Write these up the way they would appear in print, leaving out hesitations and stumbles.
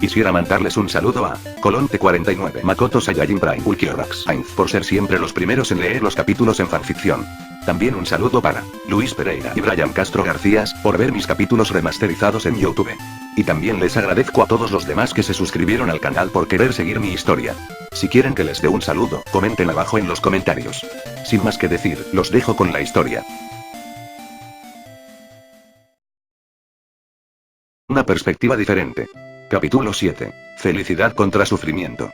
Quisiera mandarles un saludo a Colonte 49, Makoto Saiyajin Prime, Ulkiorax, Ainz, por ser siempre los primeros en leer los capítulos en fanficción. También un saludo para Luis Pereira y Brian Castro García, por ver mis capítulos remasterizados en YouTube. Y también les agradezco a todos los demás que se suscribieron al canal por querer seguir mi historia. Si quieren que les dé un saludo, comenten abajo en los comentarios. Sin más que decir, los dejo con la historia. Una perspectiva diferente. Capítulo 7. Felicidad contra sufrimiento.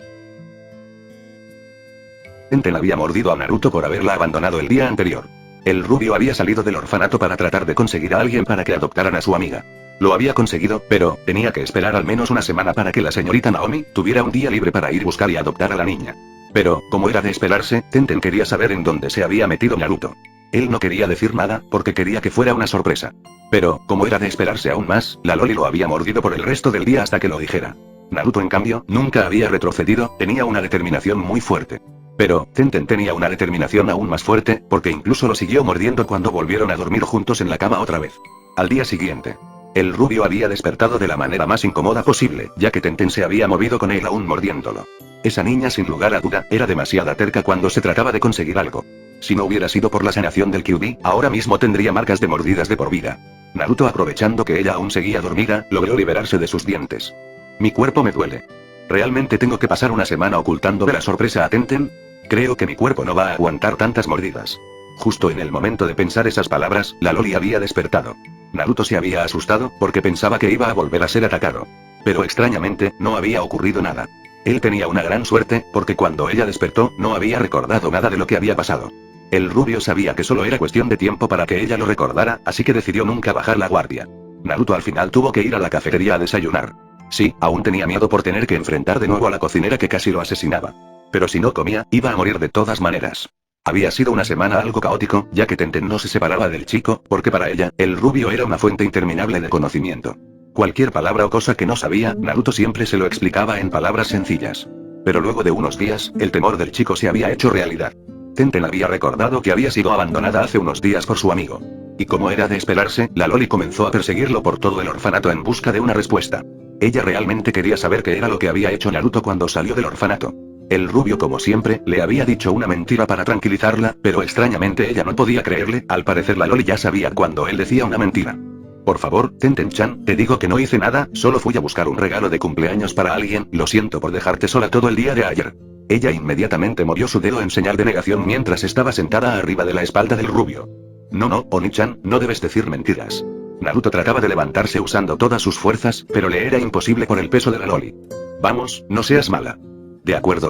Tenten había mordido a Naruto por haberla abandonado el día anterior. El rubio había salido del orfanato para tratar de conseguir a alguien para que adoptaran a su amiga. Lo había conseguido, pero tenía que esperar al menos una semana para que la señorita Naomi tuviera un día libre para ir a buscar y adoptar a la niña. Pero, como era de esperarse, Tenten quería saber en dónde se había metido Naruto. Él no quería decir nada, porque quería que fuera una sorpresa. Pero, como era de esperarse aún más, la Loli lo había mordido por el resto del día hasta que lo dijera. Naruto en cambio, nunca había retrocedido, tenía una determinación muy fuerte. Pero, Tenten tenía una determinación aún más fuerte, porque incluso lo siguió mordiendo cuando volvieron a dormir juntos en la cama otra vez. Al día siguiente, el rubio había despertado de la manera más incómoda posible, ya que Tenten se había movido con él aún mordiéndolo. Esa niña sin lugar a duda, era demasiada terca cuando se trataba de conseguir algo. Si no hubiera sido por la sanación del Kyuubi, ahora mismo tendría marcas de mordidas de por vida. Naruto, aprovechando que ella aún seguía dormida, logró liberarse de sus dientes. Mi cuerpo me duele. ¿Realmente tengo que pasar una semana ocultando de la sorpresa a Tenten? Creo que mi cuerpo no va a aguantar tantas mordidas. Justo en el momento de pensar esas palabras, la Loli había despertado. Naruto se había asustado, porque pensaba que iba a volver a ser atacado. Pero extrañamente, no había ocurrido nada. Él tenía una gran suerte, porque cuando ella despertó, no había recordado nada de lo que había pasado. El rubio sabía que solo era cuestión de tiempo para que ella lo recordara, así que decidió nunca bajar la guardia. Naruto al final tuvo que ir a la cafetería a desayunar. Sí, aún tenía miedo por tener que enfrentar de nuevo a la cocinera que casi lo asesinaba. Pero si no comía, iba a morir de todas maneras. Había sido una semana algo caótico, ya que Tenten no se separaba del chico, porque para ella, el rubio era una fuente interminable de conocimiento. Cualquier palabra o cosa que no sabía, Naruto siempre se lo explicaba en palabras sencillas. Pero luego de unos días, el temor del chico se había hecho realidad. Tenten había recordado que había sido abandonada hace unos días por su amigo. Y como era de esperarse, la Loli comenzó a perseguirlo por todo el orfanato en busca de una respuesta. Ella realmente quería saber qué era lo que había hecho Naruto cuando salió del orfanato. El rubio, como siempre, le había dicho una mentira para tranquilizarla, pero extrañamente ella no podía creerle. Al parecer la Loli ya sabía cuando él decía una mentira. Por favor, Tenten-chan, te digo que no hice nada, solo fui a buscar un regalo de cumpleaños para alguien, lo siento por dejarte sola todo el día de ayer. Ella inmediatamente movió su dedo en señal de negación mientras estaba sentada arriba de la espalda del rubio. No, Oni-chan, no debes decir mentiras. Naruto trataba de levantarse usando todas sus fuerzas, pero le era imposible por el peso de la Loli. Vamos, no seas mala. De acuerdo,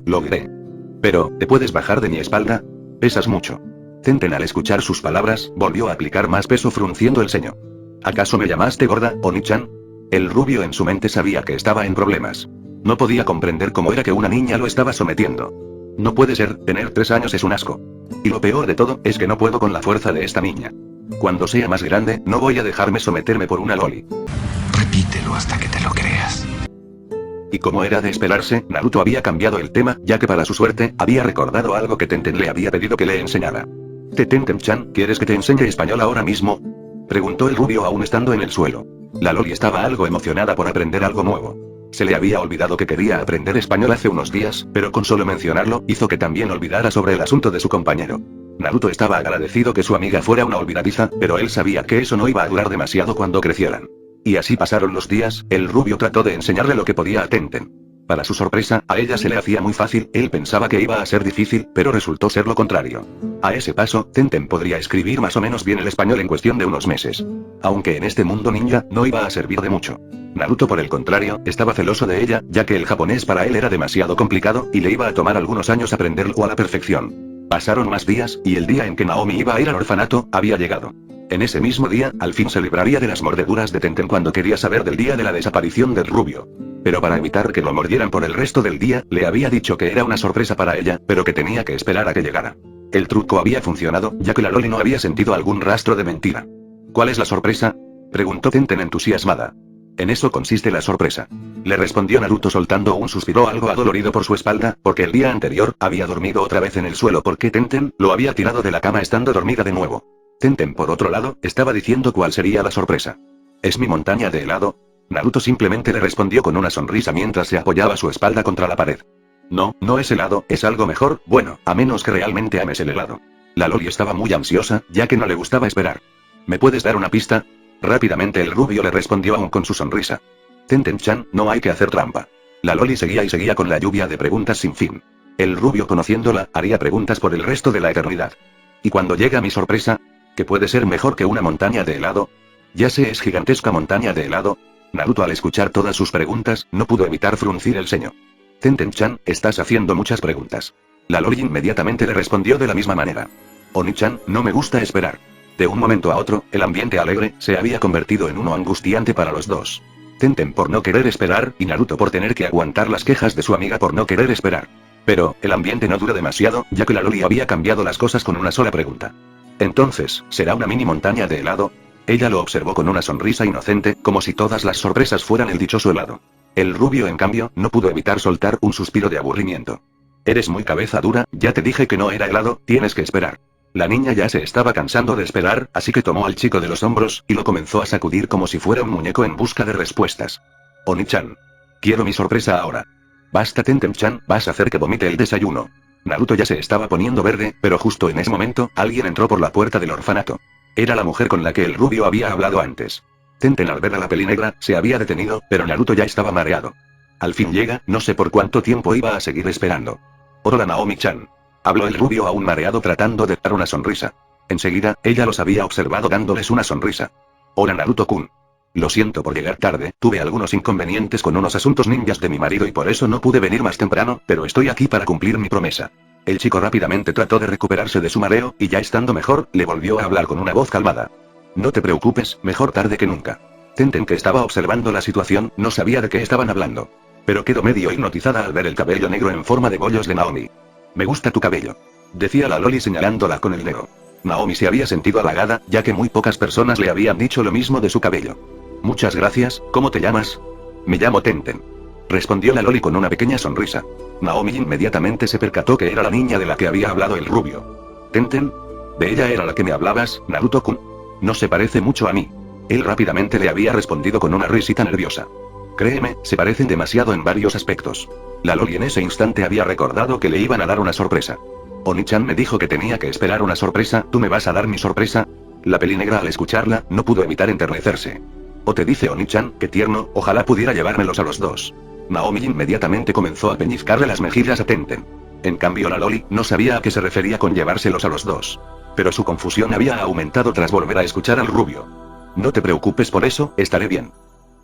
lo diré. Pero, ¿te puedes bajar de mi espalda? Pesas mucho. Tenten, al escuchar sus palabras, volvió a aplicar más peso frunciendo el ceño. ¿Acaso me llamaste gorda, Oni-chan? El rubio en su mente sabía que estaba en problemas. No podía comprender cómo era que una niña lo estaba sometiendo. No puede ser, tener 3 años es un asco. Y lo peor de todo, es que no puedo con la fuerza de esta niña. Cuando sea más grande, no voy a dejarme someterme por una Loli. Repítelo hasta que te lo creas. Y como era de esperarse, Naruto había cambiado el tema, ya que para su suerte, había recordado algo que Tenten le había pedido que le enseñara. Tenten-chan, ¿quieres que te enseñe español ahora mismo? Preguntó el rubio aún estando en el suelo. La Loli estaba algo emocionada por aprender algo nuevo. Se le había olvidado que quería aprender español hace unos días, pero con solo mencionarlo, hizo que también olvidara sobre el asunto de su compañero. Naruto estaba agradecido que su amiga fuera una olvidadiza, pero él sabía que eso no iba a durar demasiado cuando crecieran. Y así pasaron los días, el rubio trató de enseñarle lo que podía a Tenten. Para su sorpresa, a ella se le hacía muy fácil, él pensaba que iba a ser difícil, pero resultó ser lo contrario. A ese paso, Tenten podría escribir más o menos bien el español en cuestión de unos meses. Aunque en este mundo ninja, no iba a servir de mucho. Naruto, por el contrario, estaba celoso de ella, ya que el japonés para él era demasiado complicado, y le iba a tomar algunos años aprenderlo a la perfección. Pasaron más días, y el día en que Naomi iba a ir al orfanato, había llegado. En ese mismo día, al fin se libraría de las mordeduras de Tenten cuando quería saber del día de la desaparición del rubio. Pero para evitar que lo mordieran por el resto del día, le había dicho que era una sorpresa para ella, pero que tenía que esperar a que llegara. El truco había funcionado, ya que la Loli no había sentido algún rastro de mentira. ¿Cuál es la sorpresa?, preguntó Tenten entusiasmada. En eso consiste la sorpresa, le respondió Naruto soltando un suspiro algo adolorido por su espalda, porque el día anterior, había dormido otra vez en el suelo porque Tenten lo había tirado de la cama estando dormida de nuevo. Tenten, por otro lado, estaba diciendo cuál sería la sorpresa. ¿Es mi montaña de helado? Naruto simplemente le respondió con una sonrisa mientras se apoyaba su espalda contra la pared. No, no es helado, es algo mejor, bueno, a menos que realmente ames el helado. La Loli estaba muy ansiosa, ya que no le gustaba esperar. ¿Me puedes dar una pista? Rápidamente el rubio le respondió aún con su sonrisa. Tenten-chan, no hay que hacer trampa. La Loli seguía y seguía con la lluvia de preguntas sin fin. El rubio, conociéndola, haría preguntas por el resto de la eternidad. ¿Y cuando llega mi sorpresa? ¿Que puede ser mejor que una montaña de helado? Ya sé, es gigantesca montaña de helado. Naruto, al escuchar todas sus preguntas, no pudo evitar fruncir el ceño. Tenten-chan, estás haciendo muchas preguntas. La Loli inmediatamente le respondió de la misma manera. Oni-chan, no me gusta esperar. De un momento a otro, el ambiente alegre se había convertido en uno angustiante para los dos. Tenten por no querer esperar, y Naruto por tener que aguantar las quejas de su amiga por no querer esperar. Pero, el ambiente no duró demasiado, ya que la Loli había cambiado las cosas con una sola pregunta. Entonces, ¿será una mini montaña de helado? Ella lo observó con una sonrisa inocente, como si todas las sorpresas fueran el dichoso helado. El rubio, en cambio, no pudo evitar soltar un suspiro de aburrimiento. Eres muy cabeza dura, ya te dije que no era helado, tienes que esperar. La niña ya se estaba cansando de esperar, así que tomó al chico de los hombros, y lo comenzó a sacudir como si fuera un muñeco en busca de respuestas. Oni-chan. Quiero mi sorpresa ahora. Basta, Tenten-chan, vas a hacer que vomite el desayuno. Naruto ya se estaba poniendo verde, pero justo en ese momento, alguien entró por la puerta del orfanato. Era la mujer con la que el rubio había hablado antes. Tenten, al ver a la pelinegra, se había detenido, pero Naruto ya estaba mareado. Al fin llega, no sé por cuánto tiempo iba a seguir esperando. Hola, Naomi-chan. Habló el rubio aún mareado tratando de dar una sonrisa. Enseguida, ella los había observado dándoles una sonrisa. Hola, Naruto-kun. Lo siento por llegar tarde, tuve algunos inconvenientes con unos asuntos ninjas de mi marido y por eso no pude venir más temprano, pero estoy aquí para cumplir mi promesa. El chico rápidamente trató de recuperarse de su mareo, y ya estando mejor, le volvió a hablar con una voz calmada. No te preocupes, mejor tarde que nunca. Tenten, que estaba observando la situación, no sabía de qué estaban hablando. Pero quedó medio hipnotizada al ver el cabello negro en forma de bollos de Naomi. Me gusta tu cabello. Decía la Loli señalándola con el dedo. Naomi se había sentido halagada, ya que muy pocas personas le habían dicho lo mismo de su cabello. Muchas gracias, ¿cómo te llamas? Me llamo Tenten. Respondió la Loli con una pequeña sonrisa. Naomi inmediatamente se percató que era la niña de la que había hablado el rubio. ¿Tenten? ¿De ella era la que me hablabas, Naruto-kun? No se parece mucho a mí. Él rápidamente le había respondido con una risita nerviosa. Créeme, se parecen demasiado en varios aspectos. La Loli en ese instante había recordado que le iban a dar una sorpresa. Oni-chan me dijo que tenía que esperar una sorpresa, ¿tú me vas a dar mi sorpresa? La pelinegra, al escucharla, no pudo evitar enternecerse. O te dice Oni-chan, qué tierno, ojalá pudiera llevármelos a los dos. Naomi inmediatamente comenzó a pellizcarle las mejillas a Tenten. En cambio la Loli no sabía a qué se refería con llevárselos a los dos. Pero su confusión había aumentado tras volver a escuchar al rubio. No te preocupes por eso, estaré bien.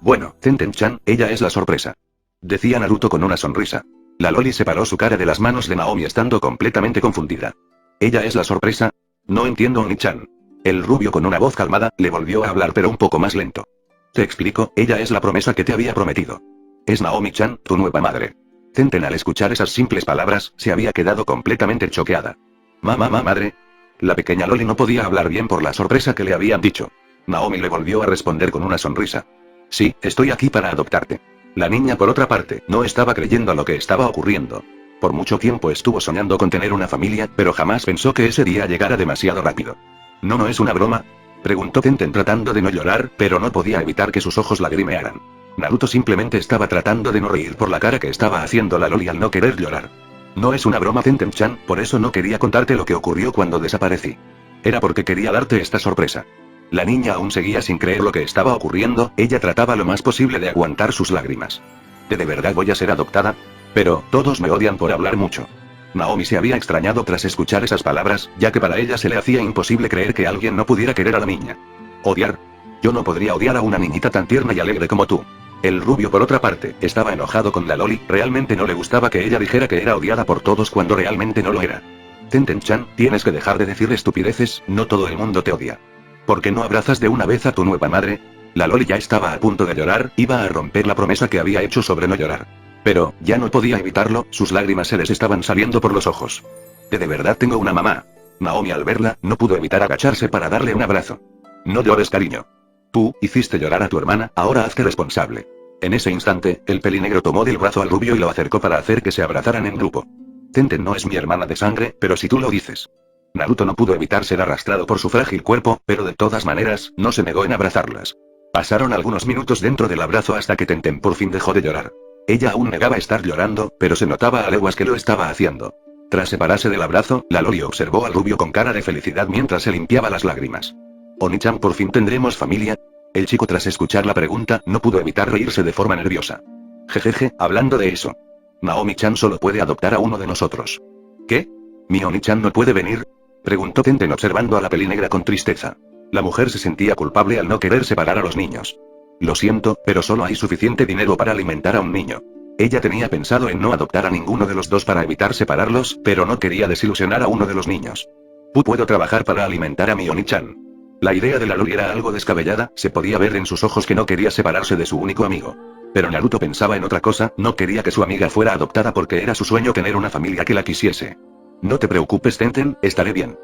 Bueno, Tenten-chan, ella es la sorpresa. Decía Naruto con una sonrisa. La Loli separó su cara de las manos de Naomi estando completamente confundida. ¿Ella es la sorpresa? No entiendo, Oni-chan. El rubio con una voz calmada, le volvió a hablar pero un poco más lento. Te explico, ella es la promesa que te había prometido. Es Naomi-chan, tu nueva madre. Tenten, al escuchar esas simples palabras, se había quedado completamente choqueada. Madre. La pequeña Loli no podía hablar bien por la sorpresa que le habían dicho. Naomi le volvió a responder con una sonrisa. Sí, estoy aquí para adoptarte. La niña, por otra parte, no estaba creyendo a lo que estaba ocurriendo. Por mucho tiempo estuvo soñando con tener una familia, pero jamás pensó que ese día llegara demasiado rápido. ¿No es una broma? Preguntó Tenten tratando de no llorar, pero no podía evitar que sus ojos lagrimearan. Naruto simplemente estaba tratando de no reír por la cara que estaba haciendo la Loli al no querer llorar. No es una broma, Tenten-chan, por eso no quería contarte lo que ocurrió cuando desaparecí. Era porque quería darte esta sorpresa. La niña aún seguía sin creer lo que estaba ocurriendo, ella trataba lo más posible de aguantar sus lágrimas. ¿De verdad voy a ser adoptada? Pero, todos me odian por hablar mucho. Naomi se había extrañado tras escuchar esas palabras, ya que para ella se le hacía imposible creer que alguien no pudiera querer a la niña. ¿Odiar? Yo no podría odiar a una niñita tan tierna y alegre como tú. El rubio, por otra parte, estaba enojado con la Loli, realmente no le gustaba que ella dijera que era odiada por todos cuando realmente no lo era. Tenten-chan, tienes que dejar de decir estupideces, no todo el mundo te odia. ¿Por qué no abrazas de una vez a tu nueva madre? La Loli ya estaba a punto de llorar, iba a romper la promesa que había hecho sobre no llorar. Pero, ya no podía evitarlo, sus lágrimas se les estaban saliendo por los ojos. ¿De verdad tengo una mamá? Naomi, al verla, no pudo evitar agacharse para darle un abrazo. No llores, cariño. Tú, hiciste llorar a tu hermana, ahora hazte responsable. En ese instante, el pelinegro tomó del brazo al rubio y lo acercó para hacer que se abrazaran en grupo. Tenten no es mi hermana de sangre, pero si tú lo dices. Naruto no pudo evitar ser arrastrado por su frágil cuerpo, pero de todas maneras, no se negó en abrazarlas. Pasaron algunos minutos dentro del abrazo hasta que Tenten por fin dejó de llorar. Ella aún negaba estar llorando, pero se notaba a leguas que lo estaba haciendo. Tras separarse del abrazo, la Loli observó al rubio con cara de felicidad mientras se limpiaba las lágrimas. ¿Oni-chan, por fin tendremos familia? El chico, tras escuchar la pregunta, no pudo evitar reírse de forma nerviosa. Jejeje, hablando de eso. Naomi-chan solo puede adoptar a uno de nosotros. ¿Qué? ¿Mi Oni-chan no puede venir? Preguntó Tenten observando a la pelinegra con tristeza. La mujer se sentía culpable al no querer separar a los niños. Lo siento, pero solo hay suficiente dinero para alimentar a un niño. Ella tenía pensado en no adoptar a ninguno de los dos para evitar separarlos, pero no quería desilusionar a uno de los niños. Puedo trabajar para alimentar a mi Oni-chan. La idea de la Loli era algo descabellada, se podía ver en sus ojos que no quería separarse de su único amigo. Pero Naruto pensaba en otra cosa, no quería que su amiga fuera adoptada porque era su sueño tener una familia que la quisiese. No te preocupes, Tenten, estaré bien.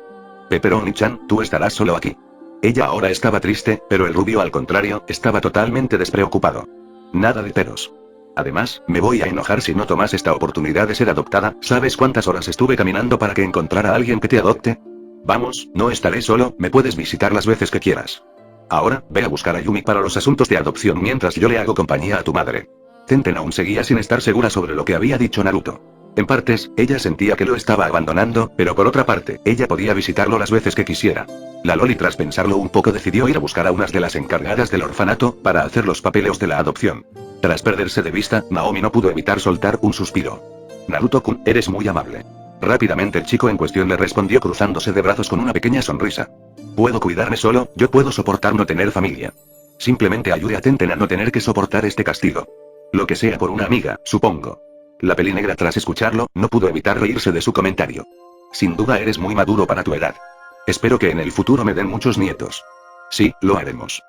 Pero Oni-chan, tú estarás solo aquí. Ella ahora estaba triste, pero el rubio al contrario, estaba totalmente despreocupado. Nada de peros. Además, me voy a enojar si no tomas esta oportunidad de ser adoptada. ¿Sabes cuántas horas estuve caminando para que encontrara a alguien que te adopte? Vamos, no estaré solo, me puedes visitar las veces que quieras. Ahora, ve a buscar a Yumi para los asuntos de adopción mientras yo le hago compañía a tu madre. Tenten aún seguía sin estar segura sobre lo que había dicho Naruto. En partes, ella sentía que lo estaba abandonando, pero por otra parte, ella podía visitarlo las veces que quisiera. La Loli, tras pensarlo un poco, decidió ir a buscar a unas de las encargadas del orfanato, para hacer los papeleos de la adopción. Tras perderse de vista, Naomi no pudo evitar soltar un suspiro. Naruto-kun, eres muy amable. Rápidamente el chico en cuestión le respondió cruzándose de brazos con una pequeña sonrisa. Puedo cuidarme solo, yo puedo soportar no tener familia. Simplemente ayude a Tenten a no tener que soportar este castigo. Lo que sea por una amiga, supongo. La pelinegra, tras escucharlo, no pudo evitar reírse de su comentario. Sin duda eres muy maduro para tu edad. Espero que en el futuro me den muchos nietos. Sí, lo haremos.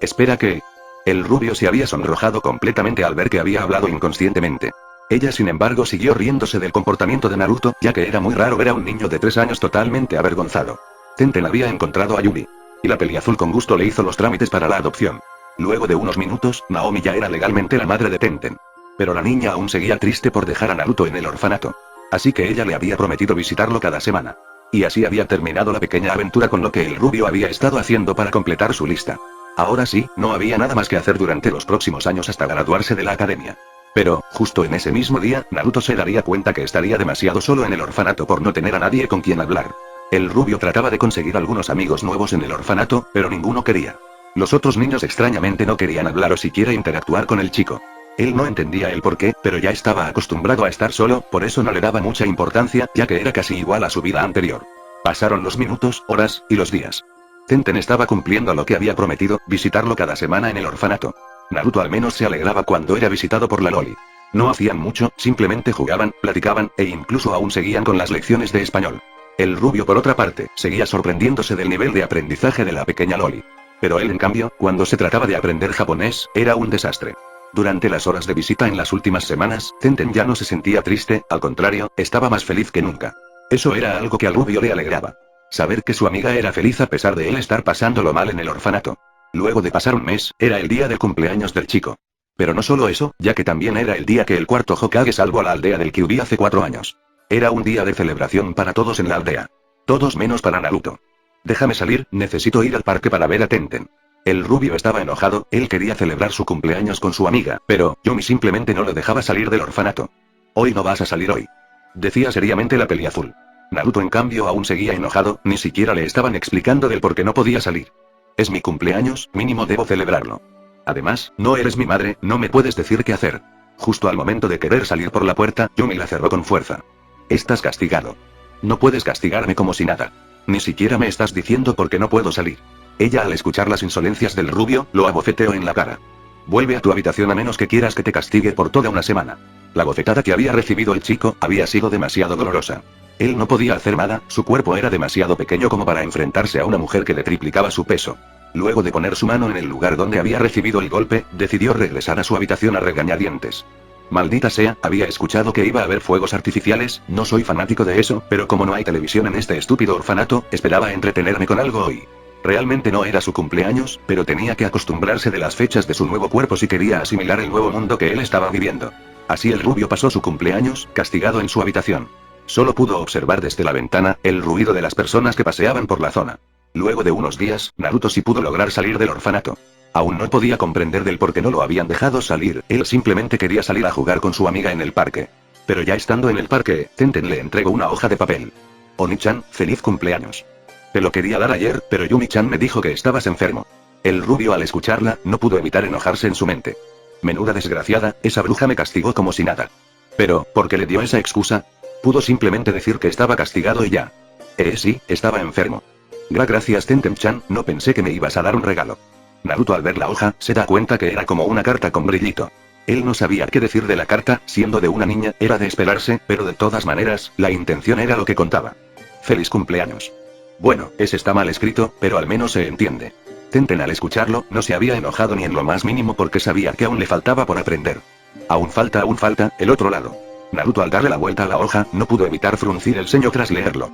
Espera que... El rubio se había sonrojado completamente al ver que había hablado inconscientemente. Ella, sin embargo, siguió riéndose del comportamiento de Naruto, ya que era muy raro ver a un niño de 3 años totalmente avergonzado. Tenten había encontrado a Yumi. Y la peliazul con gusto le hizo los trámites para la adopción. Luego de unos minutos, Naomi ya era legalmente la madre de Tenten. Pero la niña aún seguía triste por dejar a Naruto en el orfanato. Así que ella le había prometido visitarlo cada semana. Y así había terminado la pequeña aventura con lo que el rubio había estado haciendo para completar su lista. Ahora sí, no había nada más que hacer durante los próximos años hasta graduarse de la academia. Pero, justo en ese mismo día, Naruto se daría cuenta que estaría demasiado solo en el orfanato por no tener a nadie con quien hablar. El rubio trataba de conseguir algunos amigos nuevos en el orfanato, pero ninguno quería. Los otros niños extrañamente no querían hablar o siquiera interactuar con el chico. Él no entendía el porqué, pero ya estaba acostumbrado a estar solo, por eso no le daba mucha importancia, ya que era casi igual a su vida anterior. Pasaron los minutos, horas, y los días. Tenten estaba cumpliendo lo que había prometido, visitarlo cada semana en el orfanato. Naruto al menos se alegraba cuando era visitado por la Loli. No hacían mucho, simplemente jugaban, platicaban, e incluso aún seguían con las lecciones de español. El rubio, por otra parte, seguía sorprendiéndose del nivel de aprendizaje de la pequeña Loli. Pero él, en cambio, cuando se trataba de aprender japonés, era un desastre. Durante las horas de visita en las últimas semanas, Tenten ya no se sentía triste, al contrario, estaba más feliz que nunca. Eso era algo que al rubio le alegraba. Saber que su amiga era feliz a pesar de él estar pasándolo mal en el orfanato. Luego de pasar un mes, era el día del cumpleaños del chico. Pero no solo eso, ya que también era el día que el cuarto Hokage salvó a la aldea del Kyuubi hace 4 años. Era un día de celebración para todos en la aldea. Todos menos para Naruto. Déjame salir, necesito ir al parque para ver a Tenten. El rubio estaba enojado, él quería celebrar su cumpleaños con su amiga, pero Yumi simplemente no lo dejaba salir del orfanato. Hoy no vas a salir hoy. Decía seriamente la peliazul. Naruto, en cambio, aún seguía enojado, ni siquiera le estaban explicando del por qué no podía salir. Es mi cumpleaños, mínimo debo celebrarlo. Además, no eres mi madre, no me puedes decir qué hacer. Justo al momento de querer salir por la puerta, Yumi la cerró con fuerza. Estás castigado. No puedes castigarme como si nada. Ni siquiera me estás diciendo por qué no puedo salir. Ella, al escuchar las insolencias del rubio, lo abofeteó en la cara. Vuelve a tu habitación a menos que quieras que te castigue por toda una semana. La bofetada que había recibido el chico había sido demasiado dolorosa. Él no podía hacer nada, su cuerpo era demasiado pequeño como para enfrentarse a una mujer que le triplicaba su peso. Luego de poner su mano en el lugar donde había recibido el golpe, decidió regresar a su habitación a regañadientes. Maldita sea, había escuchado que iba a haber fuegos artificiales, no soy fanático de eso, pero como no hay televisión en este estúpido orfanato, esperaba entretenerme con algo hoy. Realmente no era su cumpleaños, pero tenía que acostumbrarse de las fechas de su nuevo cuerpo si quería asimilar el nuevo mundo que él estaba viviendo. Así el rubio pasó su cumpleaños, castigado en su habitación. Solo pudo observar desde la ventana el ruido de las personas que paseaban por la zona. Luego de unos días, Naruto sí pudo lograr salir del orfanato. Aún no podía comprender del por qué no lo habían dejado salir, él simplemente quería salir a jugar con su amiga en el parque. Pero ya estando en el parque, Tenten le entregó una hoja de papel. Oni-chan, feliz cumpleaños. Te lo quería dar ayer, pero Yumi-chan me dijo que estabas enfermo. El rubio al escucharla, no pudo evitar enojarse en su mente. Menuda desgraciada, esa bruja me castigó como si nada. Pero, ¿por qué le dio esa excusa? Pudo simplemente decir que estaba castigado y ya. Sí, estaba enfermo. Gracias Tenten-chan, no pensé que me ibas a dar un regalo. Naruto al ver la hoja, se da cuenta que era como una carta con brillito. Él no sabía qué decir de la carta, siendo de una niña, era de esperarse, pero de todas maneras, la intención era lo que contaba. Feliz cumpleaños. Bueno, ese está mal escrito, pero al menos se entiende. Tenten al escucharlo, no se había enojado ni en lo más mínimo porque sabía que aún le faltaba por aprender. Aún falta, el otro lado. Naruto al darle la vuelta a la hoja, no pudo evitar fruncir el ceño tras leerlo.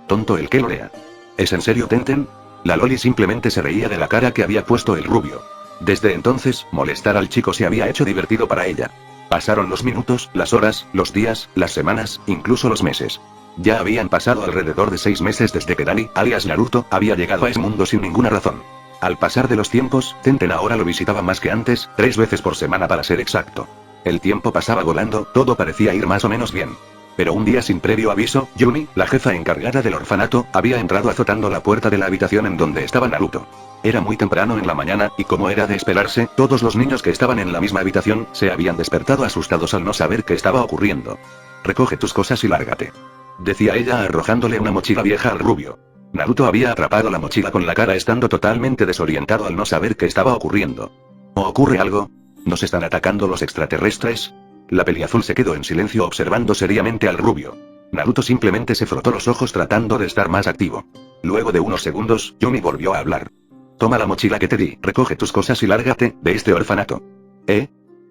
Tonto el que lo lea. ¿Es en serio Tenten? La Loli simplemente se reía de la cara que había puesto el rubio. Desde entonces, molestar al chico se había hecho divertido para ella. Pasaron los minutos, las horas, los días, las semanas, incluso los meses. Ya habían pasado alrededor de 6 meses desde que Dani, alias Naruto, había llegado a ese mundo sin ninguna razón. Al pasar de los tiempos, Tenten ahora lo visitaba más que antes, 3 veces por semana para ser exacto. El tiempo pasaba volando, todo parecía ir más o menos bien. Pero un día sin previo aviso, Yumi, la jefa encargada del orfanato, había entrado azotando la puerta de la habitación en donde estaba Naruto. Era muy temprano en la mañana, y como era de esperarse, todos los niños que estaban en la misma habitación, se habían despertado asustados al no saber qué estaba ocurriendo. Recoge tus cosas y lárgate. Decía ella arrojándole una mochila vieja al rubio. Naruto había atrapado la mochila con la cara estando totalmente desorientado al no saber qué estaba ocurriendo. ¿O ocurre algo? ¿Nos están atacando los extraterrestres? La peliazul se quedó en silencio observando seriamente al rubio. Naruto simplemente se frotó los ojos tratando de estar más activo. Luego de unos segundos, Yumi volvió a hablar. Toma la mochila que te di, recoge tus cosas y lárgate de este orfanato.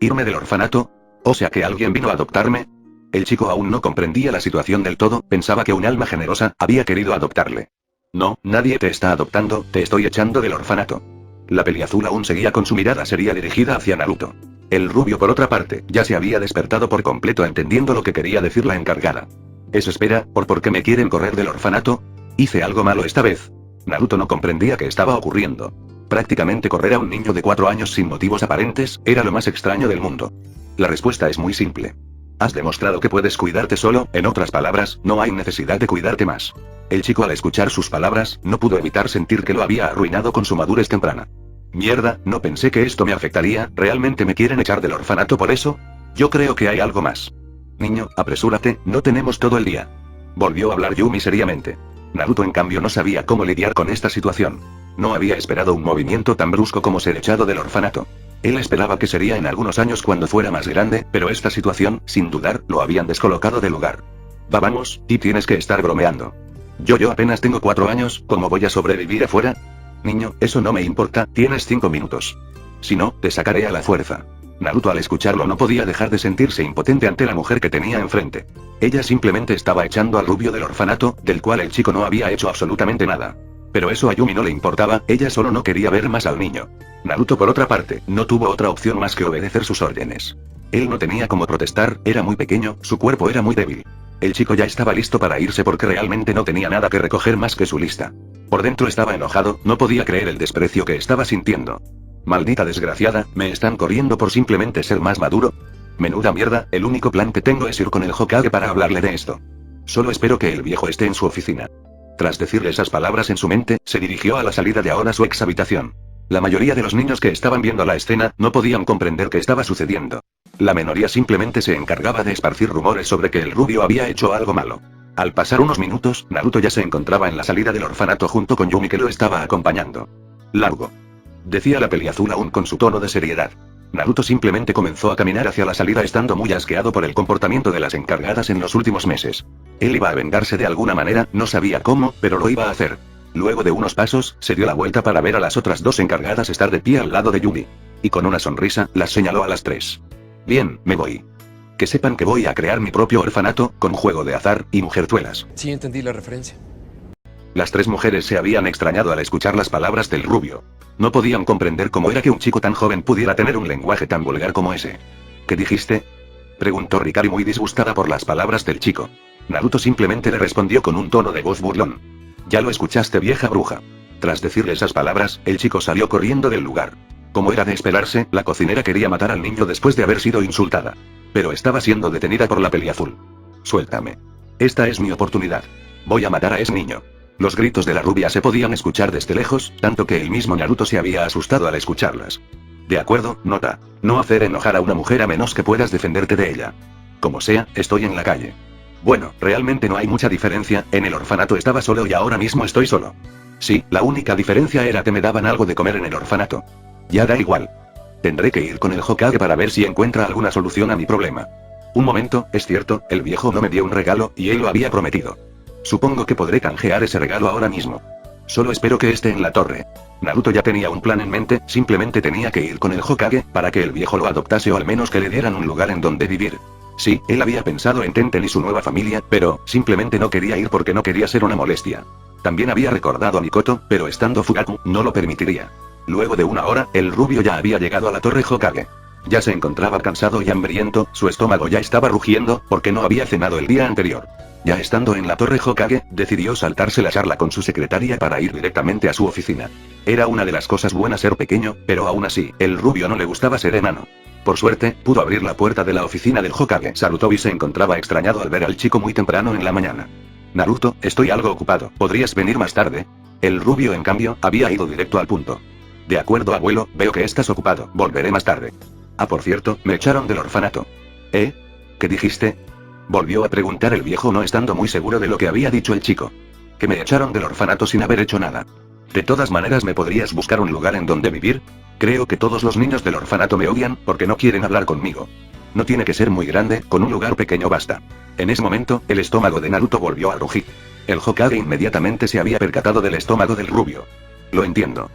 ¿Irme del orfanato? O sea que alguien vino a adoptarme. El chico aún no comprendía la situación del todo, pensaba que un alma generosa había querido adoptarle. No, nadie te está adoptando, te estoy echando del orfanato. La peliazul aún seguía con su mirada seria dirigida hacia Naruto. El rubio por otra parte, ya se había despertado por completo entendiendo lo que quería decir la encargada. Espera, ¿por qué me quieren correr del orfanato? ¿Hice algo malo esta vez? Naruto no comprendía qué estaba ocurriendo. Prácticamente correr a un niño de 4 años sin motivos aparentes, era lo más extraño del mundo. La respuesta es muy simple. Has demostrado que puedes cuidarte solo, en otras palabras, no hay necesidad de cuidarte más. El chico al escuchar sus palabras, no pudo evitar sentir que lo había arruinado con su madurez temprana. Mierda, no pensé que esto me afectaría, ¿realmente me quieren echar del orfanato por eso? Yo creo que hay algo más. Niño, apresúrate, no tenemos todo el día. Volvió a hablar Yumi seriamente. Naruto en cambio no sabía cómo lidiar con esta situación. No había esperado un movimiento tan brusco como ser echado del orfanato. Él esperaba que sería en algunos años cuando fuera más grande, pero esta situación, sin dudar, lo habían descolocado del lugar. Vamos, y tienes que estar bromeando. Yo apenas tengo 4 años, ¿cómo voy a sobrevivir afuera? Niño, eso no me importa, tienes 5 minutos. Si no, te sacaré a la fuerza. Naruto al escucharlo no podía dejar de sentirse impotente ante la mujer que tenía enfrente. Ella simplemente estaba echando al rubio del orfanato, del cual el chico no había hecho absolutamente nada. Pero eso a Yumi no le importaba, ella solo no quería ver más al niño. Naruto por otra parte, no tuvo otra opción más que obedecer sus órdenes. Él no tenía cómo protestar, era muy pequeño, su cuerpo era muy débil. El chico ya estaba listo para irse porque realmente no tenía nada que recoger más que su lista. Por dentro estaba enojado, no podía creer el desprecio que estaba sintiendo. Maldita desgraciada, ¿me están corriendo por simplemente ser más maduro? Menuda mierda, el único plan que tengo es ir con el Hokage para hablarle de esto. Solo espero que el viejo esté en su oficina. Tras decirle esas palabras en su mente, se dirigió a la salida de ahora su ex habitación. La mayoría de los niños que estaban viendo la escena no podían comprender qué estaba sucediendo. La minoría simplemente se encargaba de esparcir rumores sobre que el rubio había hecho algo malo. Al pasar unos minutos, Naruto ya se encontraba en la salida del orfanato junto con Yumi que lo estaba acompañando. Largo. Decía la peliazul aún con su tono de seriedad. Naruto simplemente comenzó a caminar hacia la salida estando muy asqueado por el comportamiento de las encargadas en los últimos meses. Él iba a vengarse de alguna manera, no sabía cómo, pero lo iba a hacer. Luego de unos pasos, se dio la vuelta para ver a las otras 2 encargadas estar de pie al lado de Yumi. Y con una sonrisa, las señaló a las 3. Bien, me voy. Que sepan que voy a crear mi propio orfanato, con juego de azar, y mujerzuelas. Sí, entendí la referencia. Las 3 mujeres se habían extrañado al escuchar las palabras del rubio. No podían comprender cómo era que un chico tan joven pudiera tener un lenguaje tan vulgar como ese. ¿Qué dijiste? Preguntó Rikari muy disgustada por las palabras del chico. Naruto simplemente le respondió con un tono de voz burlón. Ya lo escuchaste, vieja bruja. Tras decirle esas palabras, el chico salió corriendo del lugar. Como era de esperarse, la cocinera quería matar al niño después de haber sido insultada. Pero estaba siendo detenida por la peliazul. Suéltame. Esta es mi oportunidad. Voy a matar a ese niño. Los gritos de la rubia se podían escuchar desde lejos, tanto que el mismo Naruto se había asustado al escucharlas. De acuerdo, nota. No hacer enojar a una mujer a menos que puedas defenderte de ella. Como sea, estoy en la calle. Bueno, realmente no hay mucha diferencia, en el orfanato estaba solo y ahora mismo estoy solo. Sí, la única diferencia era que me daban algo de comer en el orfanato. Ya da igual. Tendré que ir con el Hokage para ver si encuentra alguna solución a mi problema. Un momento, es cierto, el viejo no me dio un regalo, y él lo había prometido. Supongo que podré canjear ese regalo ahora mismo. Solo espero que esté en la torre. Naruto ya tenía un plan en mente, simplemente tenía que ir con el Hokage, para que el viejo lo adoptase o al menos que le dieran un lugar en donde vivir. Sí, él había pensado en Tenten y su nueva familia, pero, simplemente no quería ir porque no quería ser una molestia. También había recordado a Mikoto, pero estando Fugaku, no lo permitiría. Luego de una hora, el rubio ya había llegado a la torre Hokage. Ya se encontraba cansado y hambriento, su estómago ya estaba rugiendo, porque no había cenado el día anterior. Ya estando en la torre Hokage, decidió saltarse la charla con su secretaria para ir directamente a su oficina. Era una de las cosas buenas ser pequeño, pero aún así, el rubio no le gustaba ser enano. Por suerte, pudo abrir la puerta de la oficina del Hokage. Sarutobi se encontraba extrañado al ver al chico muy temprano en la mañana. Naruto, estoy algo ocupado, ¿podrías venir más tarde? El rubio, en cambio, había ido directo al punto. De acuerdo, abuelo, veo que estás ocupado, volveré más tarde. Ah, por cierto, me echaron del orfanato. ¿Eh? ¿Qué dijiste? Volvió a preguntar el viejo, no estando muy seguro de lo que había dicho el chico. Que me echaron del orfanato sin haber hecho nada. De todas maneras, ¿me podrías buscar un lugar en donde vivir? Creo que todos los niños del orfanato me odian, porque no quieren hablar conmigo. No tiene que ser muy grande, con un lugar pequeño basta. En ese momento, el estómago de Naruto volvió a rugir. El Hokage inmediatamente se había percatado del estómago del rubio. Lo entiendo.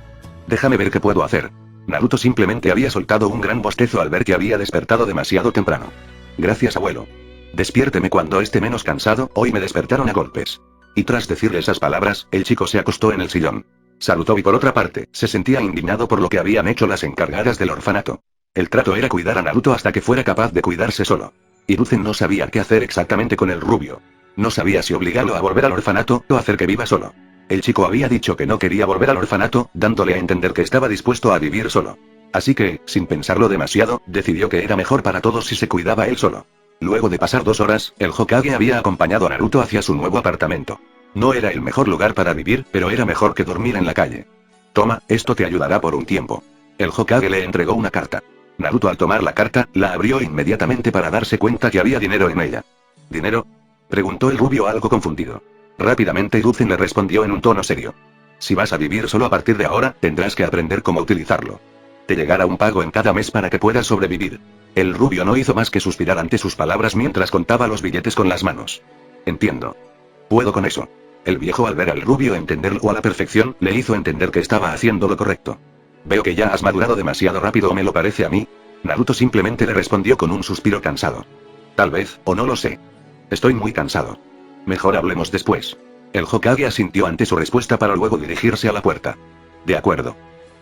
Déjame ver qué puedo hacer. Naruto simplemente había soltado un gran bostezo al ver que había despertado demasiado temprano. Gracias, abuelo. Despiérteme cuando esté menos cansado, hoy me despertaron a golpes. Y tras decirle esas palabras, el chico se acostó en el sillón. Sarutobi, por otra parte, se sentía indignado por lo que habían hecho las encargadas del orfanato. El trato era cuidar a Naruto hasta que fuera capaz de cuidarse solo. Hiruzen no sabía qué hacer exactamente con el rubio. No sabía si obligarlo a volver al orfanato, o hacer que viva solo. El chico había dicho que no quería volver al orfanato, dándole a entender que estaba dispuesto a vivir solo. Así que, sin pensarlo demasiado, decidió que era mejor para todos si se cuidaba él solo. Luego de pasar 2 horas, el Hokage había acompañado a Naruto hacia su nuevo apartamento. No era el mejor lugar para vivir, pero era mejor que dormir en la calle. Toma, esto te ayudará por un tiempo. El Hokage le entregó una carta. Naruto, al tomar la carta, la abrió inmediatamente para darse cuenta que había dinero en ella. ¿Dinero? Preguntó el rubio algo confundido. Rápidamente Hiruzen le respondió en un tono serio. Si vas a vivir solo a partir de ahora, tendrás que aprender cómo utilizarlo. Te llegará un pago en cada mes para que puedas sobrevivir. El rubio no hizo más que suspirar ante sus palabras mientras contaba los billetes con las manos. Entiendo. Puedo con eso. El viejo, al ver al rubio entenderlo a la perfección, le hizo entender que estaba haciendo lo correcto. Veo que ya has madurado demasiado rápido, ¿o me lo parece a mí? Naruto simplemente le respondió con un suspiro cansado. Tal vez, o no lo sé. Estoy muy cansado. Mejor hablemos después. El Hokage asintió ante su respuesta para luego dirigirse a la puerta. De acuerdo.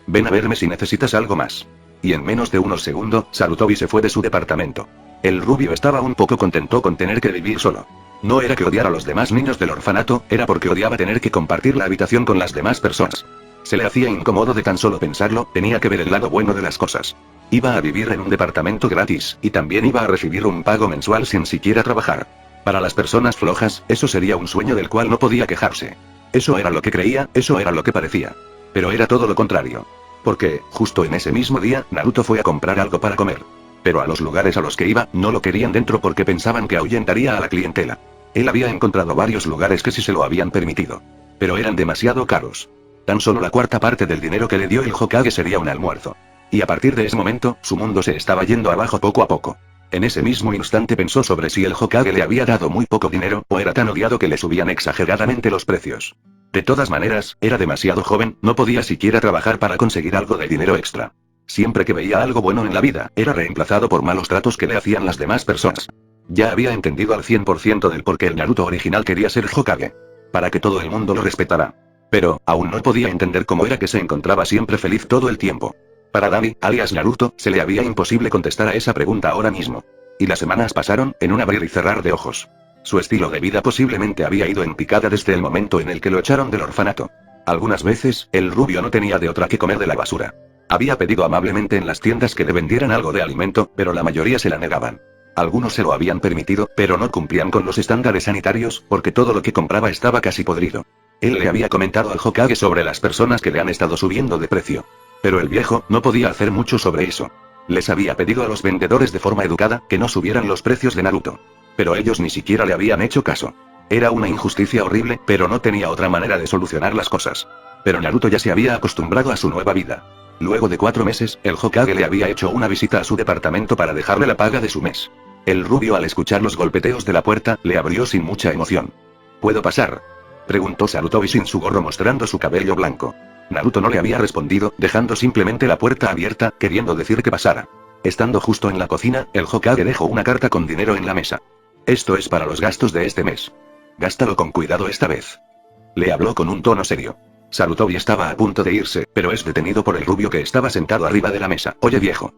Ven a verme si necesitas algo más. Y en menos de unos segundos, Sarutobi se fue de su departamento. El rubio estaba un poco contento con tener que vivir solo. No era que odiara a los demás niños del orfanato, era porque odiaba tener que compartir la habitación con las demás personas. Se le hacía incómodo de tan solo pensarlo, tenía que ver el lado bueno de las cosas. Iba a vivir en un departamento gratis, y también iba a recibir un pago mensual sin siquiera trabajar. Para las personas flojas, eso sería un sueño del cual no podía quejarse. Eso era lo que creía, eso era lo que parecía. Pero era todo lo contrario. Porque, justo en ese mismo día, Naruto fue a comprar algo para comer. Pero a los lugares a los que iba, no lo querían dentro porque pensaban que ahuyentaría a la clientela. Él había encontrado varios lugares que sí se lo habían permitido. Pero eran demasiado caros. Tan solo la cuarta parte del dinero que le dio el Hokage sería un almuerzo. Y a partir de ese momento, su mundo se estaba yendo abajo poco a poco. En ese mismo instante pensó sobre si el Hokage le había dado muy poco dinero, o era tan odiado que le subían exageradamente los precios. De todas maneras, era demasiado joven, no podía siquiera trabajar para conseguir algo de dinero extra. Siempre que veía algo bueno en la vida, era reemplazado por malos tratos que le hacían las demás personas. Ya había entendido al 100% del por qué el Naruto original quería ser Hokage. Para que todo el mundo lo respetara. Pero, aún no podía entender cómo era que se encontraba siempre feliz todo el tiempo. Para Dani, alias Naruto, se le había imposible contestar a esa pregunta ahora mismo. Y las semanas pasaron, en un abrir y cerrar de ojos. Su estilo de vida posiblemente había ido en picada desde el momento en el que lo echaron del orfanato. Algunas veces, el rubio no tenía de otra que comer de la basura. Había pedido amablemente en las tiendas que le vendieran algo de alimento, pero la mayoría se la negaban. Algunos se lo habían permitido, pero no cumplían con los estándares sanitarios, porque todo lo que compraba estaba casi podrido. Él le había comentado al Hokage sobre las personas que le han estado subiendo de precio. Pero el viejo no podía hacer mucho sobre eso. Les había pedido a los vendedores de forma educada que no subieran los precios de Naruto. Pero ellos ni siquiera le habían hecho caso. Era una injusticia horrible, pero no tenía otra manera de solucionar las cosas. Pero Naruto ya se había acostumbrado a su nueva vida. Luego de 4 meses, el Hokage le había hecho una visita a su departamento para dejarle la paga de su mes. El rubio, al escuchar los golpeteos de la puerta, le abrió sin mucha emoción. ¿Puedo pasar?, preguntó Sarutobi sin su gorro, mostrando su cabello blanco. Naruto no le había respondido, dejando simplemente la puerta abierta, queriendo decir que pasara. Estando justo en la cocina, el Hokage dejó una carta con dinero en la mesa. Esto es para los gastos de este mes. Gástalo con cuidado esta vez. Le habló con un tono serio. Sarutobi estaba a punto de irse, pero es detenido por el rubio que estaba sentado arriba de la mesa. Oye, viejo.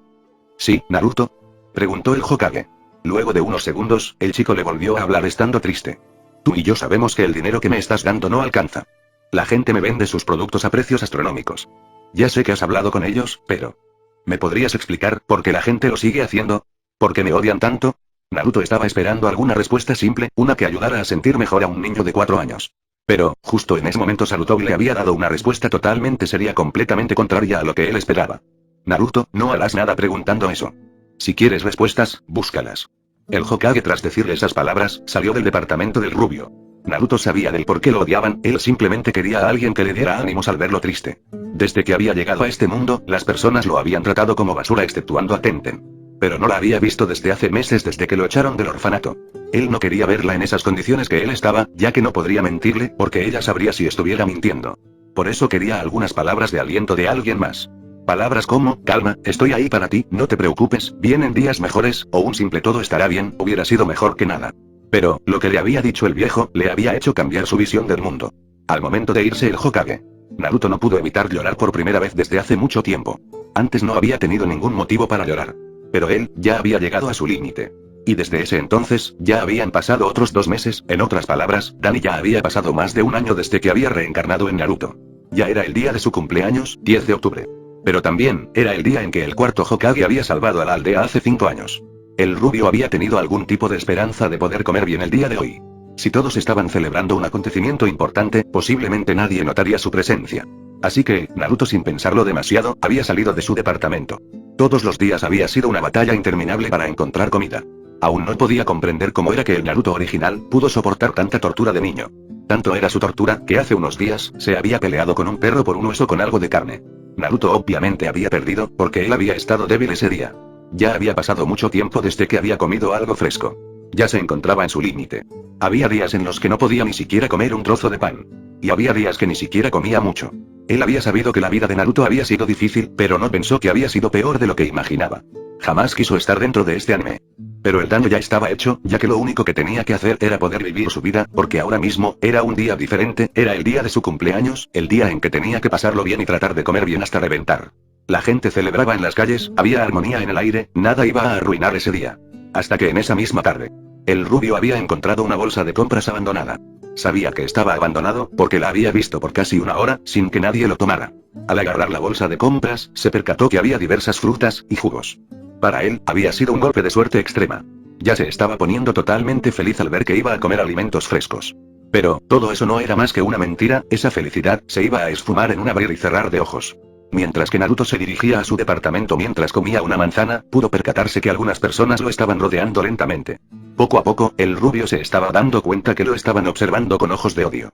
¿Sí, Naruto?, preguntó el Hokage. Luego de unos segundos, el chico le volvió a hablar estando triste. Tú y yo sabemos que el dinero que me estás dando no alcanza. La gente me vende sus productos a precios astronómicos. Ya sé que has hablado con ellos, pero... ¿me podrías explicar por qué la gente lo sigue haciendo? ¿Por qué me odian tanto? Naruto estaba esperando alguna respuesta simple, una que ayudara a sentir mejor a un niño de 4 años. Pero, justo en ese momento Sarutobi le había dado una respuesta totalmente seria, completamente contraria a lo que él esperaba. Naruto, no harás nada preguntando eso. Si quieres respuestas, búscalas. El Hokage, tras decirle esas palabras, salió del departamento del rubio. Naruto sabía del por qué lo odiaban, él simplemente quería a alguien que le diera ánimos al verlo triste. Desde que había llegado a este mundo, las personas lo habían tratado como basura exceptuando a Tenten. Pero no la había visto desde hace meses, desde que lo echaron del orfanato. Él no quería verla en esas condiciones que él estaba, ya que no podría mentirle, porque ella sabría si estuviera mintiendo. Por eso quería algunas palabras de aliento de alguien más. Palabras como, calma, estoy ahí para ti, no te preocupes, vienen días mejores, o un simple todo estará bien, hubiera sido mejor que nada. Pero, lo que le había dicho el viejo, le había hecho cambiar su visión del mundo. Al momento de irse el Hokage, Naruto no pudo evitar llorar por primera vez desde hace mucho tiempo. Antes no había tenido ningún motivo para llorar. Pero él, ya había llegado a su límite. Y desde ese entonces, ya habían pasado otros 2 meses, en otras palabras, Dani ya había pasado más de un año desde que había reencarnado en Naruto. Ya era el día de su cumpleaños, 10 de octubre. Pero también, era el día en que el cuarto Hokage había salvado a la aldea hace 5 años. El rubio había tenido algún tipo de esperanza de poder comer bien el día de hoy. Si todos estaban celebrando un acontecimiento importante, posiblemente nadie notaría su presencia. Así que, Naruto, sin pensarlo demasiado, había salido de su departamento. Todos los días había sido una batalla interminable para encontrar comida. Aún no podía comprender cómo era que el Naruto original pudo soportar tanta tortura de niño. Tanto era su tortura, que hace unos días, se había peleado con un perro por un hueso con algo de carne. Naruto obviamente había perdido, porque él había estado débil ese día. Ya había pasado mucho tiempo desde que había comido algo fresco. Ya se encontraba en su límite. Había días en los que no podía ni siquiera comer un trozo de pan. Y había días que ni siquiera comía mucho. Él había sabido que la vida de Naruto había sido difícil, pero no pensó que había sido peor de lo que imaginaba. Jamás quiso estar dentro de este anime. Pero el daño ya estaba hecho, ya que lo único que tenía que hacer era poder vivir su vida, porque ahora mismo, era un día diferente, era el día de su cumpleaños, el día en que tenía que pasarlo bien y tratar de comer bien hasta reventar. La gente celebraba en las calles, había armonía en el aire, nada iba a arruinar ese día. Hasta que en esa misma tarde, el rubio había encontrado una bolsa de compras abandonada. Sabía que estaba abandonado, porque la había visto por casi 1 hora, sin que nadie lo tomara. Al agarrar la bolsa de compras, se percató que había diversas frutas y jugos. Para él, había sido un golpe de suerte extrema. Ya se estaba poniendo totalmente feliz al ver que iba a comer alimentos frescos. Pero, todo eso no era más que una mentira, esa felicidad se iba a esfumar en un abrir y cerrar de ojos. Mientras que Naruto se dirigía a su departamento mientras comía una manzana, pudo percatarse que algunas personas lo estaban rodeando lentamente. Poco a poco, el rubio se estaba dando cuenta que lo estaban observando con ojos de odio.